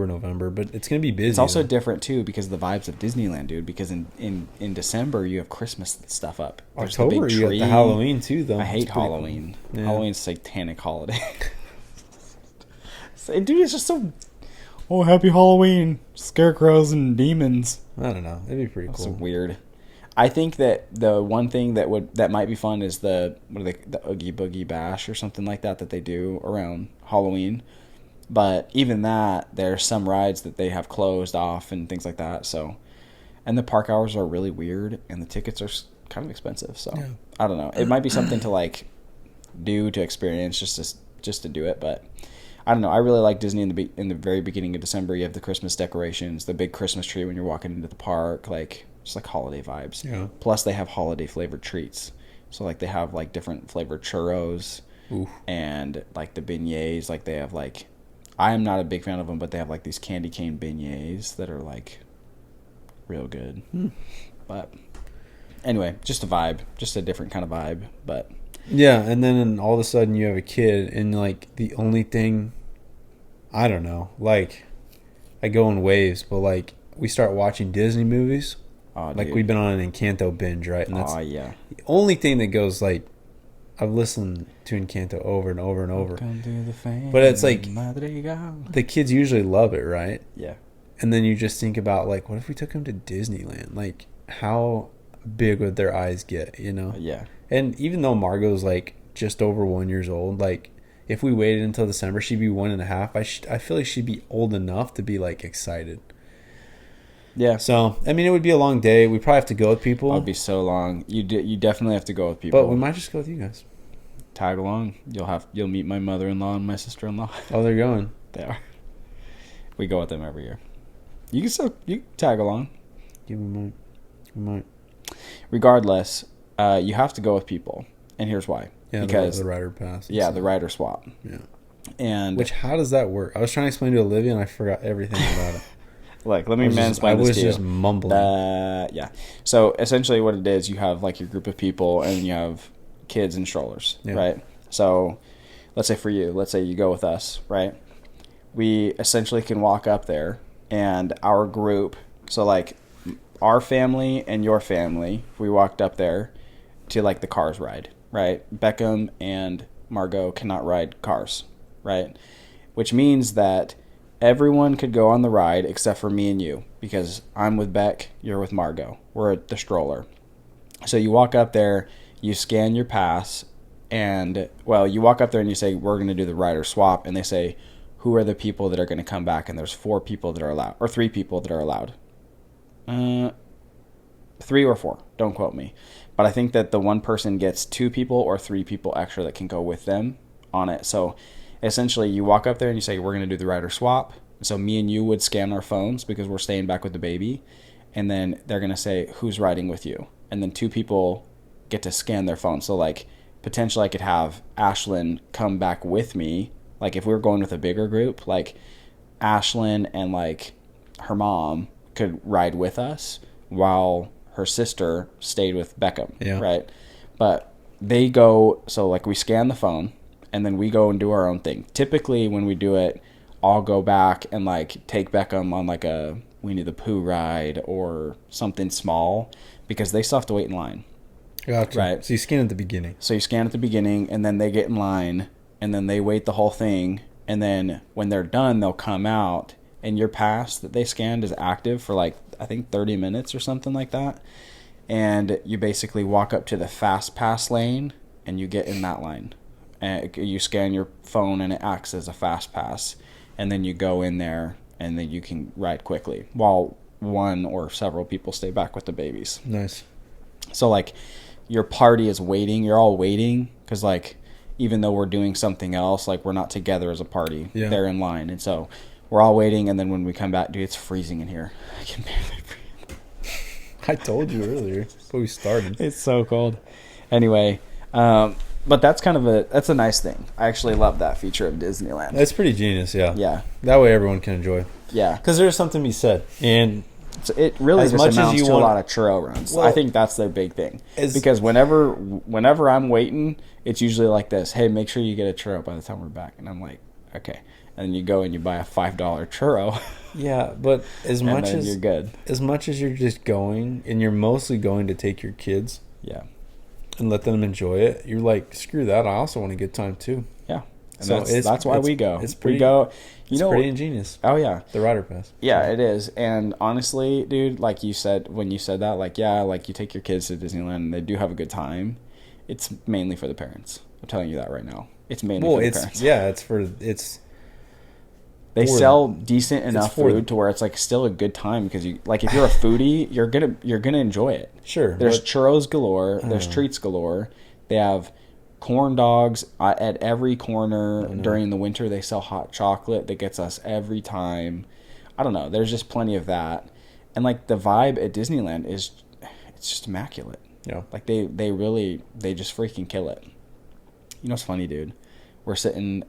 November, but it's gonna be busy. It's also different too because of the vibes of Disneyland, dude. Because in December you have Christmas stuff up. There's October, the big tree. you got the Halloween too, though. I hate Halloween. Cool. Yeah. Halloween's a satanic holiday. Dude, it's just so. Oh, happy Halloween! Scarecrows and demons. I don't know. It'd be pretty cool. That's weird. I think that the one thing that might be fun is the Oogie Boogie Bash or something like that they do around Halloween. But even that, there's some rides that they have closed off and things like that. So, and the park hours are really weird, and the tickets are kind of expensive. So I don't know. It might be something to like do to experience just to do it, but. I don't know. I really like Disney in the very beginning of December. You have the Christmas decorations, the big Christmas tree when you're walking into the park, like just like holiday vibes. Yeah. Plus, they have holiday flavored treats. So like they have like different flavored churros, and like the beignets. Like they have like, I am not a big fan of them, but they have like these candy cane beignets that are like real good. But anyway, just a vibe, just a different kind of vibe, but. Yeah, and then all of a sudden you have a kid, and like the only thing, I don't know, like I go in waves, but like we start watching Disney movies, like we've been on an Encanto binge, right? And that's the only thing that goes like, I've listened to Encanto over and over and over, but it's like the kids usually love it, right? Yeah. And then you just think about like, what if we took them to Disneyland? Like how big would their eyes get, you know? Yeah. And even though Margot's like just over 1 year old, like if we waited until December, she'd be 1.5. I feel like she'd be old enough to be like excited. Yeah. So I mean, it would be a long day. We'd probably have to go with people. It would be so long. You definitely have to go with people. But we might just go with you guys. Tag along. You'll meet my mother-in-law and my sister-in-law. Oh, they're going. They are. We go with them every year. You can tag along. Yeah, we might. Regardless, you have to go with people, and here's why. Yeah, because the rider pass. Yeah, the rider swap. Yeah. And how does that work? I was trying to explain to Olivia, and I forgot everything about it. Like, let me mansplain this to you. I was just mumbling. Yeah. So essentially, what it is, you have like your group of people, and you have kids and strollers, right? So, let's say you go with us, right? We essentially can walk up there, and our group. So like, our family and your family, if we walked up there to like the cars ride, right? Beckham and Margot cannot ride cars, right? Which means that everyone could go on the ride except for me and you, because I'm with Beck, you're with Margot. We're at the stroller. So you walk up there, you scan your pass, and, well, you walk up there and you say, we're going to do the rider swap, and they say, who are the people that are going to come back? And there's 4 people that are allowed, or 3 people that are allowed. 3 or 4, don't quote me. But I think that the one person gets 2 people or 3 people extra that can go with them on it. So essentially, you walk up there and you say, we're going to do the rider swap. So me and you would scan our phones because we're staying back with the baby. And then they're going to say, who's riding with you? And then 2 people get to scan their phone. So, like, potentially I could have Ashlyn come back with me. Like, if we were going with a bigger group, like, Ashlyn and, like, her mom could ride with us while her sister stayed with Beckham, right? But they go, so, like, we scan the phone, and then we go and do our own thing. Typically, when we do it, I'll go back and, like, take Beckham on, like, a Winnie the Pooh ride or something small, because they still have to wait in line. Gotcha. Right. So you scan at the beginning. So you scan at the beginning, and then they get in line, and then they wait the whole thing, and then when they're done, they'll come out, and your pass that they scanned is active for, like, I think 30 minutes or something like that. And you basically walk up to the fast pass lane, and you get in that line. And you scan your phone, and it acts as a fast pass. And then you go in there, and then you can ride quickly while one or several people stay back with the babies. Nice. So, like, your party is waiting. You're all waiting because, like, even though we're doing something else, like, we're not together as a party. Yeah. They're in line. And so we're all waiting, and then when we come back, dude, it's freezing in here. I can barely breathe. I told you earlier before we started. It's so cold. Anyway, but that's that's a nice thing. I actually love that feature of Disneyland. It's pretty genius, yeah. Yeah. That way everyone can enjoy. Yeah. Because there's something to be said. And it really just amounts to a lot of churro runs. Well, I think that's their big thing. Because whenever I'm waiting, it's usually like this. Hey, make sure you get a churro by the time we're back. And I'm like, okay. And then you go and you buy a $5 churro. Yeah, but you're good. As much as you're just going, and you're mostly going to take your kids. Yeah. And let them enjoy it. You're like, screw that. I also want a good time too. Yeah. And so that's why we go. It's pretty, it's pretty ingenious. Oh, yeah. The rider pass. Yeah, it is. And honestly, dude, like you said, when you said that, like, yeah, like you take your kids to Disneyland and they do have a good time. It's mainly for the parents. I'm telling you that right now. It's mainly for the parents. Yeah, they sell decent enough food to where it's like still a good time because you like if you're a foodie, you're gonna enjoy it. Sure. There's churros galore. There's treats galore. They have corn dogs at every corner. During the winter, they sell hot chocolate that gets us every time. I don't know. There's just plenty of that, and like the vibe at Disneyland it's just immaculate. Yeah. Like they just freaking kill it. You know what's funny, dude? We're sitting.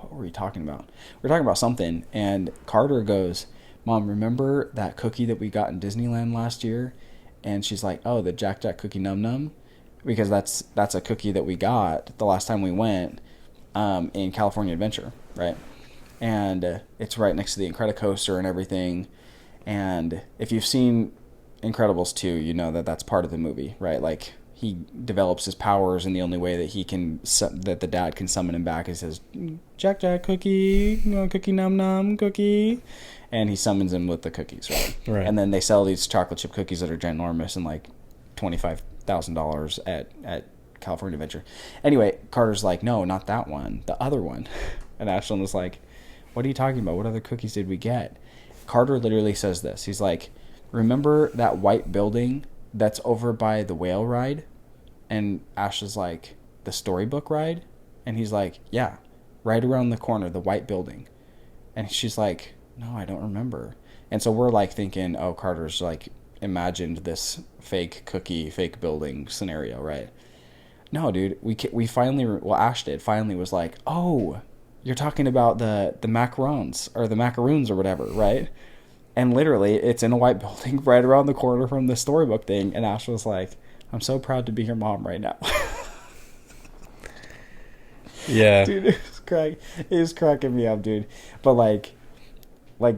What were we talking about? We're talking about something, and Carter goes, Mom, remember that cookie that we got in Disneyland last year? And she's like, oh, the Jack Jack Cookie Num Num? Because that's a cookie that we got the last time we went in California Adventure, right? And it's right next to the Incredicoaster and everything. And if you've seen Incredibles 2, you know that that's part of the movie, right? Like, he develops his powers, and the only way that that the dad can summon him back is says, Jack Jack cookie, cookie num num cookie, and he summons him with the cookies, right? Right. And then they sell these chocolate chip cookies that are ginormous and like $25,000 at California Adventure. Anyway, Carter's like, no, not that one, the other one. And Ashlyn was like, what are you talking about? What other cookies did we get? Carter literally says this. He's like, remember that white building that's over by the whale ride? And Ash is like, the storybook ride? And he's like, yeah, right around the corner, the white building. And she's like, no, I don't remember. And so we're like thinking, oh, Carter's like imagined this fake cookie, fake building scenario, right? No, dude, we finally, well, Ash did, finally was like, oh, you're talking about the macarons or the macaroons or whatever, right? And literally, it's in a white building right around the corner from the storybook thing. And Ash was like, I'm so proud to be your mom right now. Yeah. Dude, it was cracking me up, dude. But like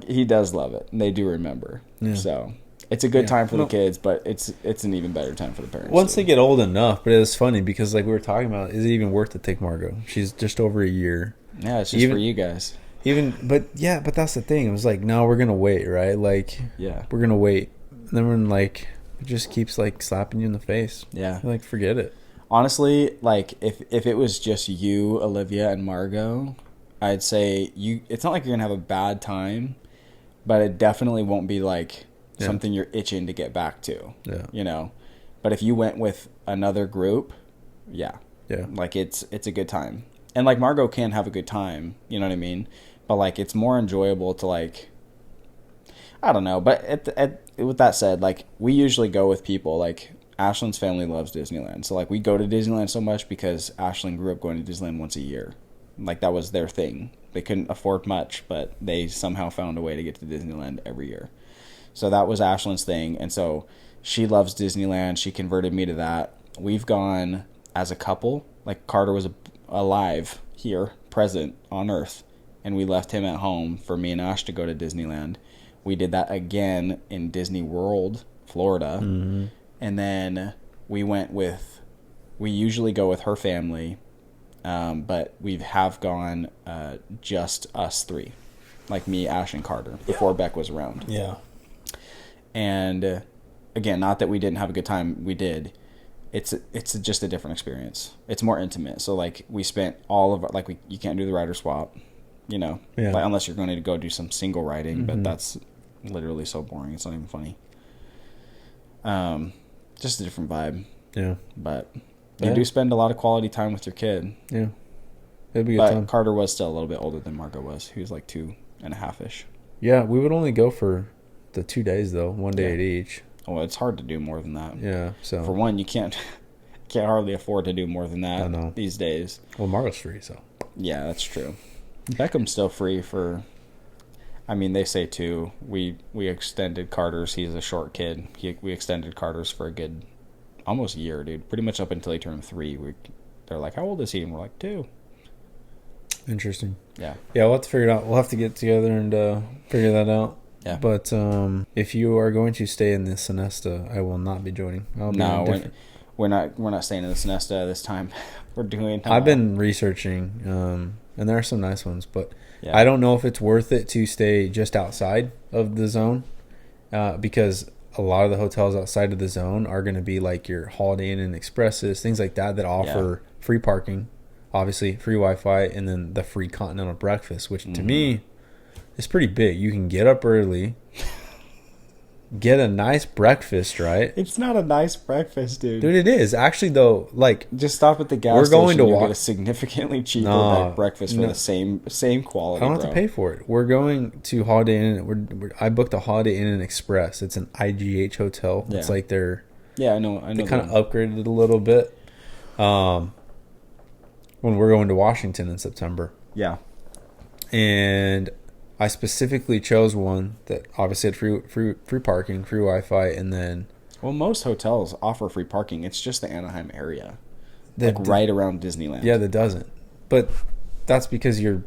he does love it. And they do remember. Yeah. So it's a good time for the kids, but it's an even better time for the parents. Once they get old enough, but it was funny because like we were talking about, is it even worth to take Margot? She's just over a year. Yeah, it's just for you guys. But that's the thing. It was like, no, we're gonna wait, right? Like, yeah, we're gonna wait. And then we're like, it just keeps like slapping you in the face. Yeah, like forget it. Honestly, like if it was just you, Olivia, and Margot, I'd say it's not like you're gonna have a bad time, but it definitely won't be like something you're itching to get back to. Yeah, you know. But if you went with another group, yeah, like it's a good time. And like Margot can have a good time, you know what I mean? But like it's more enjoyable to like, I don't know. But with that said, like we usually go with people. Like Ashlyn's family loves Disneyland, so like we go to Disneyland so much because Ashlyn grew up going to Disneyland once a year. Like that was their thing. They couldn't afford much, but they somehow found a way to get to Disneyland every year. So that was Ashlyn's thing, and so she loves Disneyland. She converted me to that. We've gone as a couple. Like Carter was alive here, present on Earth, and we left him at home for me and Ash to go to Disneyland. We did that again in Disney World, Florida, and then we usually go with her family, but we have gone just us three, like me, Ash, and Carter, before Beck was around. Yeah. And again, not that we didn't have a good time, we did. It's just a different experience. It's more intimate. So like we spent all of our, like you can't do the rider swap, you know, like, unless you're going to go do some single riding, but that's literally so boring. It's not even funny. Just a different vibe. Yeah. But you do spend a lot of quality time with your kid. Yeah. It'd be a good time. Carter was still a little bit older than Margot was. He was like 2.5-ish. Yeah, we would only go for the 2 days though, 1 day at each. Well, it's hard to do more than that. Yeah, so for one, you can't hardly afford to do more than that these days. Well, Margot's free, so yeah, that's true. Beckham's still free for. I mean, they say too. We extended Carter's. He's a short kid. We extended Carter's for a good, almost a year, dude. Pretty much up until he turned 3. They're like, how old is he? And we're like, 2. Interesting. Yeah. Yeah, we'll have to figure it out. We'll have to get together and figure that out. Yeah. But if you are going to stay in the Sonesta, I will not be joining. We're not staying in the Sonesta this time. We're doing. I've been researching, and there are some nice ones, but I don't know if it's worth it to stay just outside of the zone, because a lot of the hotels outside of the zone are going to be like your Holiday Inn and Expresses, things like that offer free parking, obviously free Wi-Fi, and then the free continental breakfast, which to me. It's pretty big. You can get up early, get a nice breakfast, right? It's not a nice breakfast, dude. Dude, it is. Actually, though, like... Just stop at the gas station. You'll get a significantly cheaper breakfast for the same quality, I don't have to pay for it. We're going to Holiday Inn. I booked a Holiday Inn and Express. It's an IGH hotel. Yeah. It's like they're... Yeah, I know. They kind of upgraded it a little bit. When we're going to Washington in September. Yeah. And... I specifically chose one that obviously had free parking, free Wi-Fi, and then... Well, most hotels offer free parking. It's just the Anaheim area. Right around Disneyland. Yeah, that doesn't. But that's because you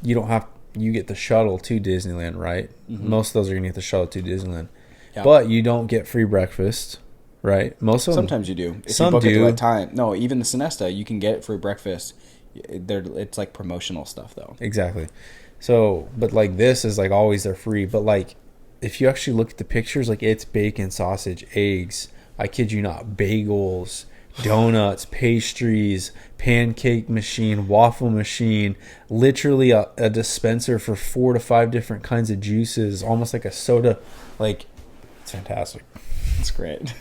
get the shuttle to Disneyland, right? Mm-hmm. Most of those are going to get the shuttle to Disneyland. Yeah. But you don't get free breakfast. right? Most of them. Sometimes you do. If Some you book it at do. the right time. No, even the Sonesta, you can get it for breakfast. It's like promotional stuff, though. Exactly. So, but like this is like always they're free. But like, if you actually look at the pictures, like it's bacon, sausage, eggs. I kid you not, bagels, donuts, pastries, pancake machine, waffle machine, literally a dispenser for 4 to 5 different kinds of juices, almost like a soda. Like, it's fantastic. That's great.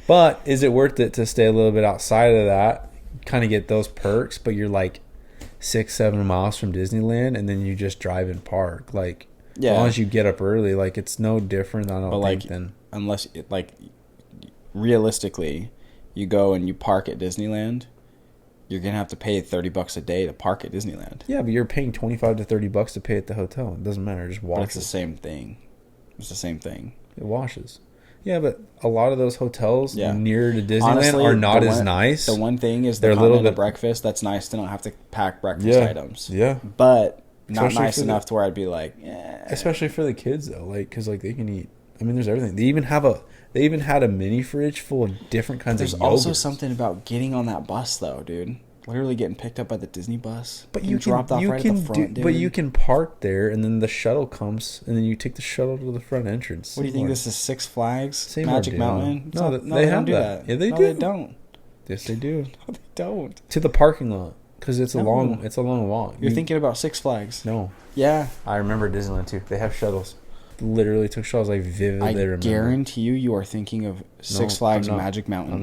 But is it worth it to stay a little bit outside of that, kind of get those perks, but you're like 6-7 miles from Disneyland, and then you just drive and park? Like, as long as you get up early, like, it's no different, I don't think, than... Unless, like, realistically, you go and you park at Disneyland, you're going to have to pay $30 a day to park at Disneyland. Yeah, but you're paying $25 to $30 to pay at the hotel. It doesn't matter, just wash. But it's the same thing. It's the same thing. It washes. Yeah, but a lot of those hotels near to Disneyland Honestly, are not as nice. The one thing is they're the continental breakfast. That's nice to not have to pack breakfast items. Yeah. But not Especially nice enough to where I'd be like, yeah. Especially for the kids though, like, because like they can eat. I mean, there's everything. They even had a mini fridge full of different kinds of yogurts. There's also something about getting on that bus though, dude. Literally getting picked up by the Disney bus. But you dropped off right at the front, dude. But you can park there, and then the shuttle comes, and then you take the shuttle to the front entrance. What do you think? This is Six Flags? Same Magic ordeal. Mountain? No, they have that. Yeah, they do. They don't. Yes, they do. No, they don't. To the parking lot, because it's a long walk. You're thinking about Six Flags. No. Yeah. I remember Disneyland too. They have shuttles. Literally took shuttles. I vividly remember. I guarantee you are thinking of Six Flags Magic Mountain.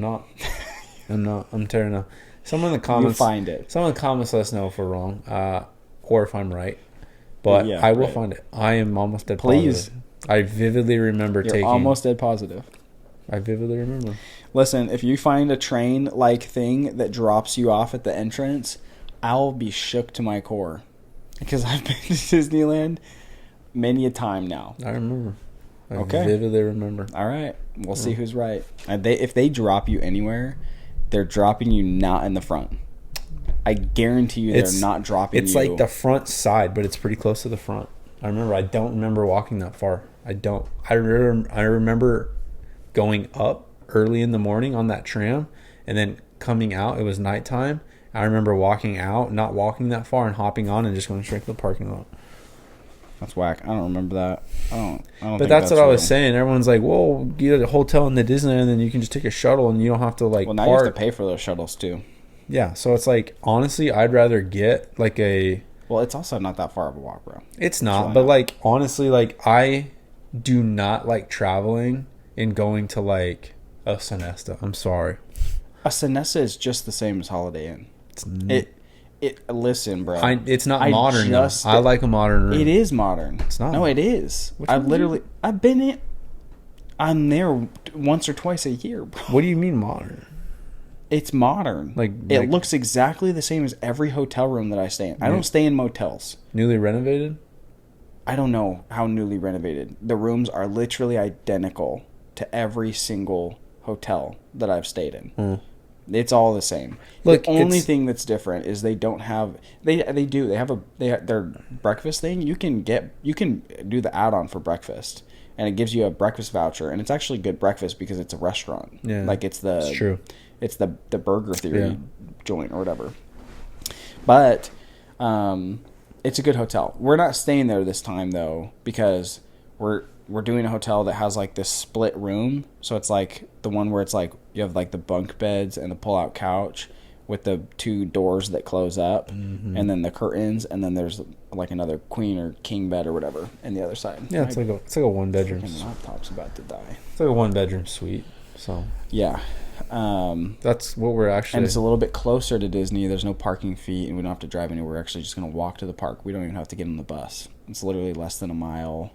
I'm not. I'm tearing up. Someone in the comments. You find it. Someone in the comments let us know if we're wrong, or if I'm right. But I will find it. I am almost dead positive. I vividly remember You're almost dead positive. I vividly remember. Listen, if you find a train-like thing that drops you off at the entrance, I'll be shook to my core. Because I've been to Disneyland many a time now. I remember. I vividly remember. All right. We'll see who's right. If they drop you anywhere, they're dropping you not in the front. I guarantee you they're not dropping you. It's like the front side, but it's pretty close to the front. I don't remember walking that far. I remember going up early in the morning on that tram, and then coming out. It was nighttime. I remember walking out, not walking that far, and hopping on and just going straight to the parking lot. That's whack. I don't remember that. I don't. But that's what I was saying. Everyone's like, "Well, get a hotel in the Disneyland, and then you can just take a shuttle, and you don't have to like." Well, now you have to pay for those shuttles too. Yeah, so it's like, honestly, I'd rather get like a. Well, it's also not that far of a walk, bro. It's not, but like honestly, like I do not like traveling and going to like a Sonesta. I'm sorry. A Sonesta is just the same as Holiday Inn. Listen, bro. It's not modern. I like a modern room. It is modern. It's not. No, it is. I've been in. I'm there once or twice a year, bro. What do you mean modern? It's modern. It looks exactly the same as every hotel room that I stay in. I don't stay in motels. Newly renovated? I don't know how newly renovated. The rooms are literally identical to every single hotel that I've stayed in. It's all the same. Look, the only thing that's different is they don't have they have their breakfast thing. You can do the add-on for breakfast, and it gives you a breakfast voucher, and it's actually good breakfast because it's a restaurant. Yeah, like it's true. It's the Burger Theory joint or whatever. But it's a good hotel. We're not staying there this time though because we're doing a hotel that has like this split room. So it's like the one where it's like you have like the bunk beds and the pull-out couch with the 2 doors that close up, and then the curtains, and then there's like another queen or king bed or whatever in the other side. Yeah, it's like a 1-bedroom. My laptop's about to die. It's like a 1-bedroom suite. So yeah. That's what we're actually... And it's a little bit closer to Disney. There's no parking fee, and we don't have to drive anywhere. We're actually just going to walk to the park. We don't even have to get on the bus. It's literally less than a mile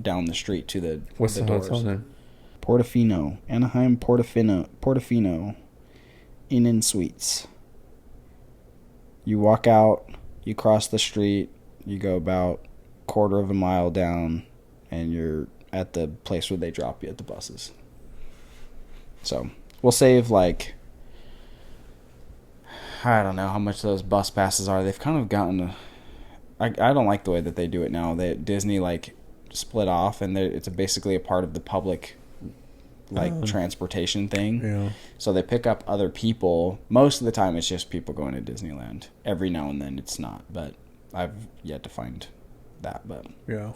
down the street to the What's the the doors. hotel name? Portofino. Anaheim Portofino Inn and Suites. You walk out, you cross the street, you go about 1/4 of a mile down, and you're at the place where they drop you at the buses. So... we'll save like, I don't know how much those bus passes are. They've kind of gotten I don't like the way that they do it now. Disney like split off, and it's basically a part of the public like transportation thing. Yeah. So they pick up other people. Most of the time it's just people going to Disneyland. Every now and then it's not, but I've yet to find that. But Yeah.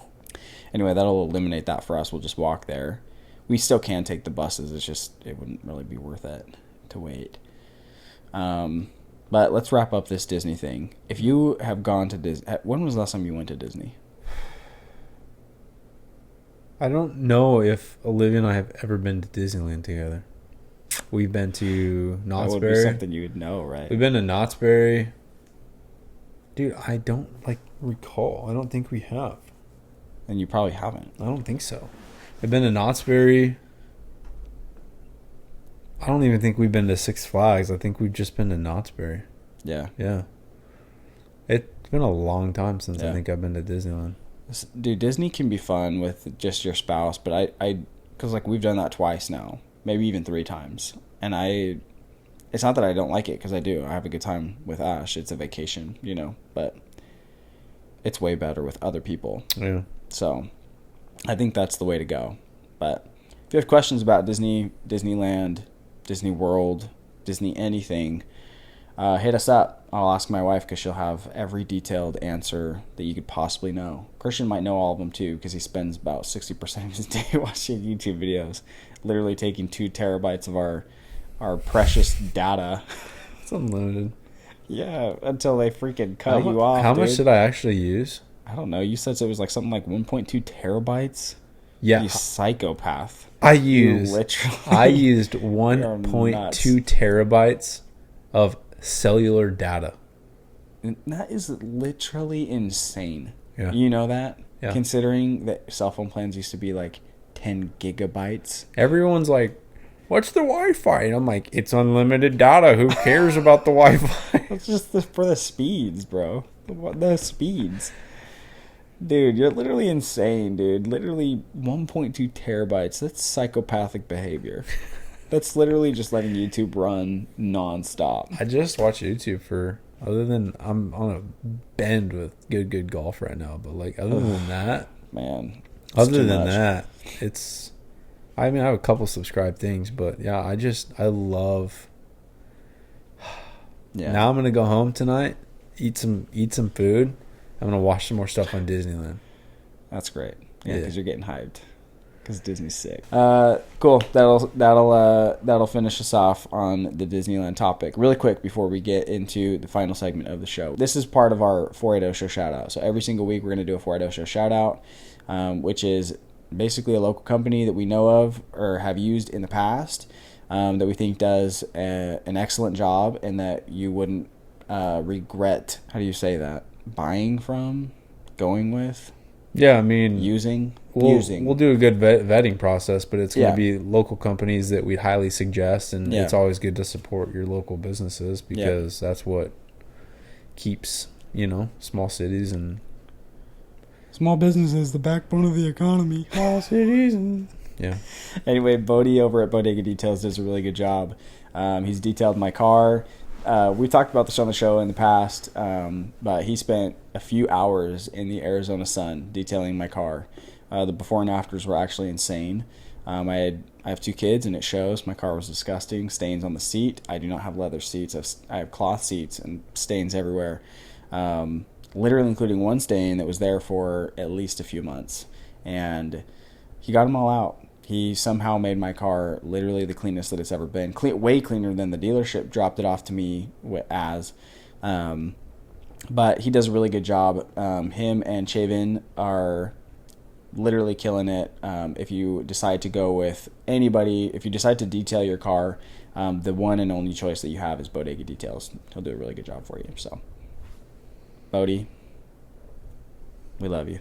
anyway, that'll eliminate that for us. We'll just walk there. We still can take the buses. It's just it wouldn't really be worth it to wait. But let's wrap up this Disney thing. If you have gone to Disney, when was the last time you went to Disney? I don't know if Olivia and I have ever been to Disneyland together. We've been to Knott's That would be Berry. something you would know, right? We've been to Knott's Berry. Dude, I don't recall. I don't think we have. And you probably haven't. I don't think so. We've been to Knott's Berry. I don't even think we've been to Six Flags. I think we've just been to Knott's Berry. Yeah. Yeah. It's been a long time since Yeah. I think I've been to Disneyland. Dude, Disney can be fun with just your spouse, but because like we've done that twice now, maybe even 3 times, and it's not that I don't like it, because I do. I have a good time with Ash. It's a vacation, but it's way better with other people. Yeah. So I think that's the way to go. But if you have questions about Disney, Disneyland, Disney World, Disney anything, hit us up. I'll ask my wife because she'll have every detailed answer that you could possibly know. Christian might know all of them too, because he spends about 60% of his day watching YouTube videos, literally taking 2 terabytes of our precious data. It's unlimited. Yeah, until they freaking cut you off. How much did I actually use? I don't know. You said it was like something like 1.2 terabytes. Yeah. You psychopath. I used 1.2 terabytes of cellular data. That is literally insane. Yeah. You know that? Yeah. Considering that cell phone plans used to be like 10 gigabytes. Everyone's like, what's the Wi-Fi? And I'm like, it's unlimited data. Who cares about the Wi-Fi? It's just for the speeds, bro. The speeds. Dude, you're literally insane, dude. Literally 1.2 terabytes. That's psychopathic behavior. That's literally just letting YouTube run nonstop. I just watch YouTube for, other than I'm on a bend with good golf right now, but like other than that, man. Other than that, I mean, I have a couple subscribed things, but yeah, I love. Yeah. Now I'm gonna go home tonight, eat some food. I'm gonna watch some more stuff on Disneyland. That's great. Yeah, because you're getting hyped. Because Disney's sick. Cool. That'll finish us off on the Disneyland topic. Really quick before we get into the final segment of the show. This is part of our 480 show shout out. So every single week we're gonna do a 480 show shout out, which is basically a local company that we know of or have used in the past, that we think does an excellent job and that you wouldn't regret. How do you say that? Buying from, going with. Yeah, I mean, We'll do a good vetting process, but it's going to be local companies that we'd highly suggest, and it's always good to support your local businesses because that's what keeps, small cities and small businesses the backbone of the economy. Small cities and Anyway, Bodie over at Bodega Details does a really good job. He's detailed my car. We've talked about this on the show in the past, but he spent a few hours in the Arizona sun detailing my car. The before and afters were actually insane. I have 2 kids, and it shows. My car was disgusting. Stains on the seat. I do not have leather seats. I have cloth seats and stains everywhere, literally including one stain that was there for at least a few months. And he got them all out. He somehow made my car literally the cleanest that it's ever been. Way cleaner than the dealership dropped it off to me as. But he does a really good job. Him and Chavin are literally killing it. If you decide to go with anybody, if you decide to detail your car, the one and only choice that you have is Bodega Details. He'll do a really good job for you. So, Bodie, we love you.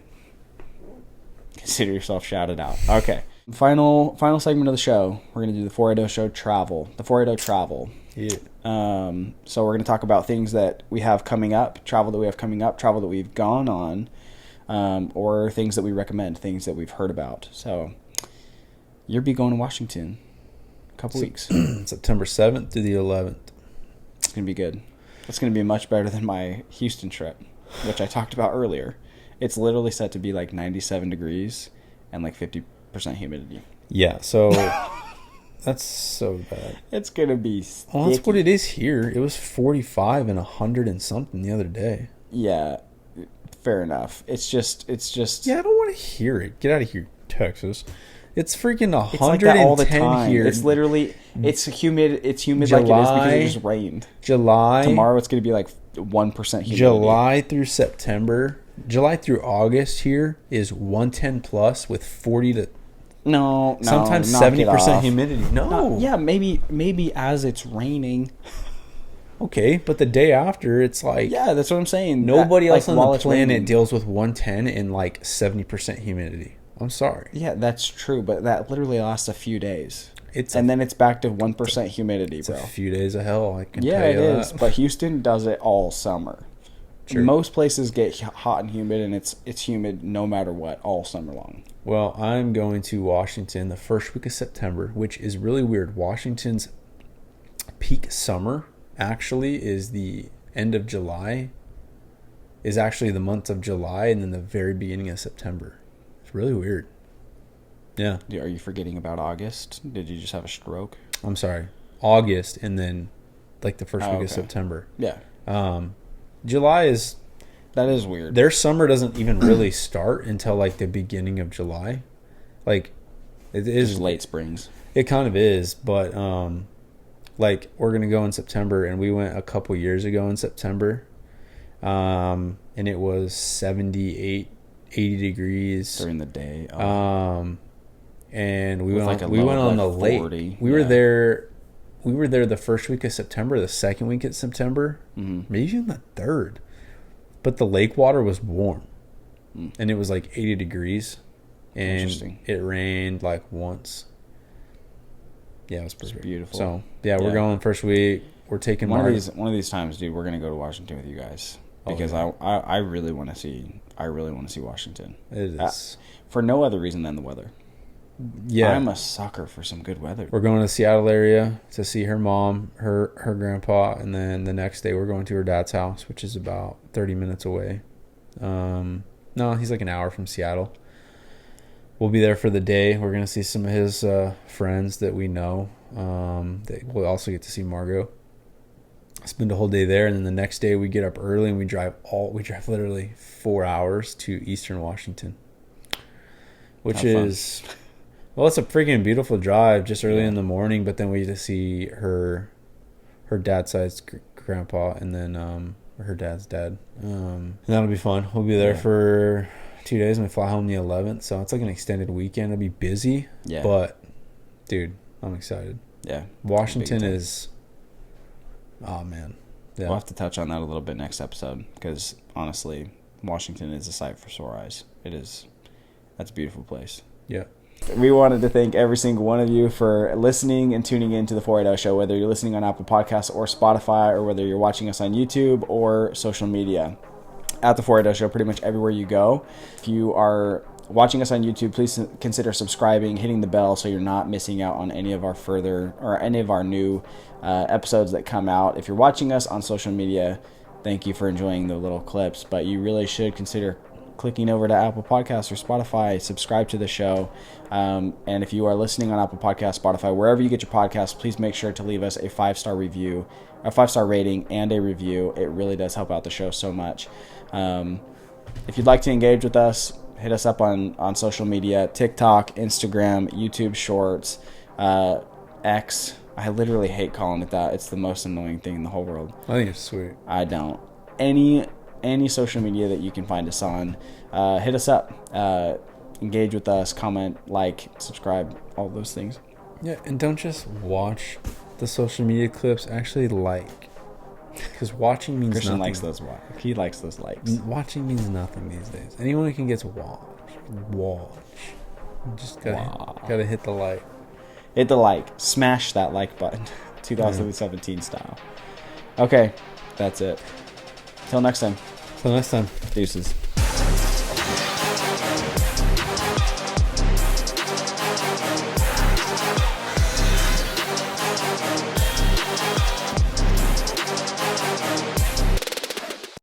Consider yourself shouted out. Okay. Final segment of the show. We're going to do the 480 show travel. The 480 travel. Yeah. So we're going to talk about things that we have coming up, travel that we have coming up, travel that we've gone on, or things that we recommend, things that we've heard about. So you'll be going to Washington in a couple weeks. September 7th to the 11th. It's going to be good. It's going to be much better than my Houston trip, which I talked about earlier. It's literally set to be like 97 degrees and like 50% humidity. Yeah, so That's so bad. It's going to be sticky. Well, that's what it is here. It was 45 and 100 and something the other day. Yeah, fair enough. It's just. Yeah, I don't want to hear it. Get out of here, Texas. It's freaking 110 It's like that all the time. here. It's literally, it's humid. It's humid July, like it is because it just rained. July. Tomorrow it's going to be like 1% humidity. July through September. July through August here is 110 plus with 40 to sometimes 70% humidity. No. Yeah, maybe as it's raining. Okay, but the day after it's like, yeah, that's what I'm saying. Nobody else on the planet raining. deals with 110 and like 70% humidity. I'm sorry. Yeah, that's true, but that literally lasts a few days. And then it's back to 1% humidity, bro. It's a few days of hell, I can yeah, tell you it that. is. But Houston does it all summer. Sure. Most places get hot and humid, and it's humid no matter what all summer long. Well, I'm going to Washington the first week of September, which is really weird. Washington's peak summer actually is the end of July, is actually the month of July, and then the very beginning of September. It's really weird. Yeah. Are you forgetting about August? Did you just have a stroke? I'm sorry. August, and then like the first week of September. Yeah. July is... That is weird. Their summer doesn't even really start until like the beginning of July. Like, it is... Just late springs. It kind of is, but like we're going to go in September, and we went a couple years ago in September, and it was 78, 80 degrees. During the day. And we went on the lake. 40. We were there the first week of September, the second week of September, maybe even the third. But the lake water was warm, and it was like 80 degrees, and it rained like once. Yeah, it was perfect. Beautiful. So yeah, we're going first week. We're taking one of these times, dude. We're gonna go to Washington with you guys because I really want to see. I really want to see Washington. It is for no other reason than the weather. Yeah, I'm a sucker for some good weather. We're going to the Seattle area to see her mom, her grandpa, and then the next day we're going to her dad's house, which is about 30 minutes away. No, he's like an hour from Seattle. We'll be there for the day. We're going to see some of his friends that we know. We'll also get to see Margot. Spend a whole day there, and then the next day we get up early and we drive literally 4 hours to Eastern Washington, which is... Well, it's a freaking beautiful drive just early in the morning, but then we get to see her dad's side's grandpa and then her dad's dad. And that'll be fun. We'll be there for 2 days and we fly home the 11th. So it's like an extended weekend. It'll be busy. Yeah. But, dude, I'm excited. Yeah. Washington is... Oh, man. Yeah. We'll have to touch on that a little bit next episode because, honestly, Washington is a sight for sore eyes. It is. That's a beautiful place. Yeah. We wanted to thank every single one of you for listening and tuning in to the 480 Show, whether you're listening on Apple Podcasts or Spotify, or whether you're watching us on YouTube or social media. At the 480 Show, pretty much everywhere you go. If you are watching us on YouTube, please consider subscribing, hitting the bell so you're not missing out on any of our new episodes that come out. If you're watching us on social media, thank you for enjoying the little clips, but you really should consider clicking over to Apple Podcasts or Spotify, subscribe to the show. And if you are listening on Apple Podcasts, Spotify, wherever you get your podcasts, please make sure to leave us a 5-star review, a 5-star rating, and a review. It really does help out the show so much. If you'd like to engage with us, hit us up on social media, TikTok, Instagram, YouTube Shorts, X. I literally hate calling it that. It's the most annoying thing in the whole world. I think it's sweet. I don't. Any social media that you can find us on, hit us up, engage with us, comment, like, subscribe, all those things. Yeah, and don't just watch the social media clips, actually like, because watching means Christian nothing. likes those. He likes those likes. Watching means nothing these days. Anyone who can get to watch. Just gotta hit the like. Hit the like. Smash that like button. 2017 style. Okay, that's it. Till next time. Till next time. Deuces.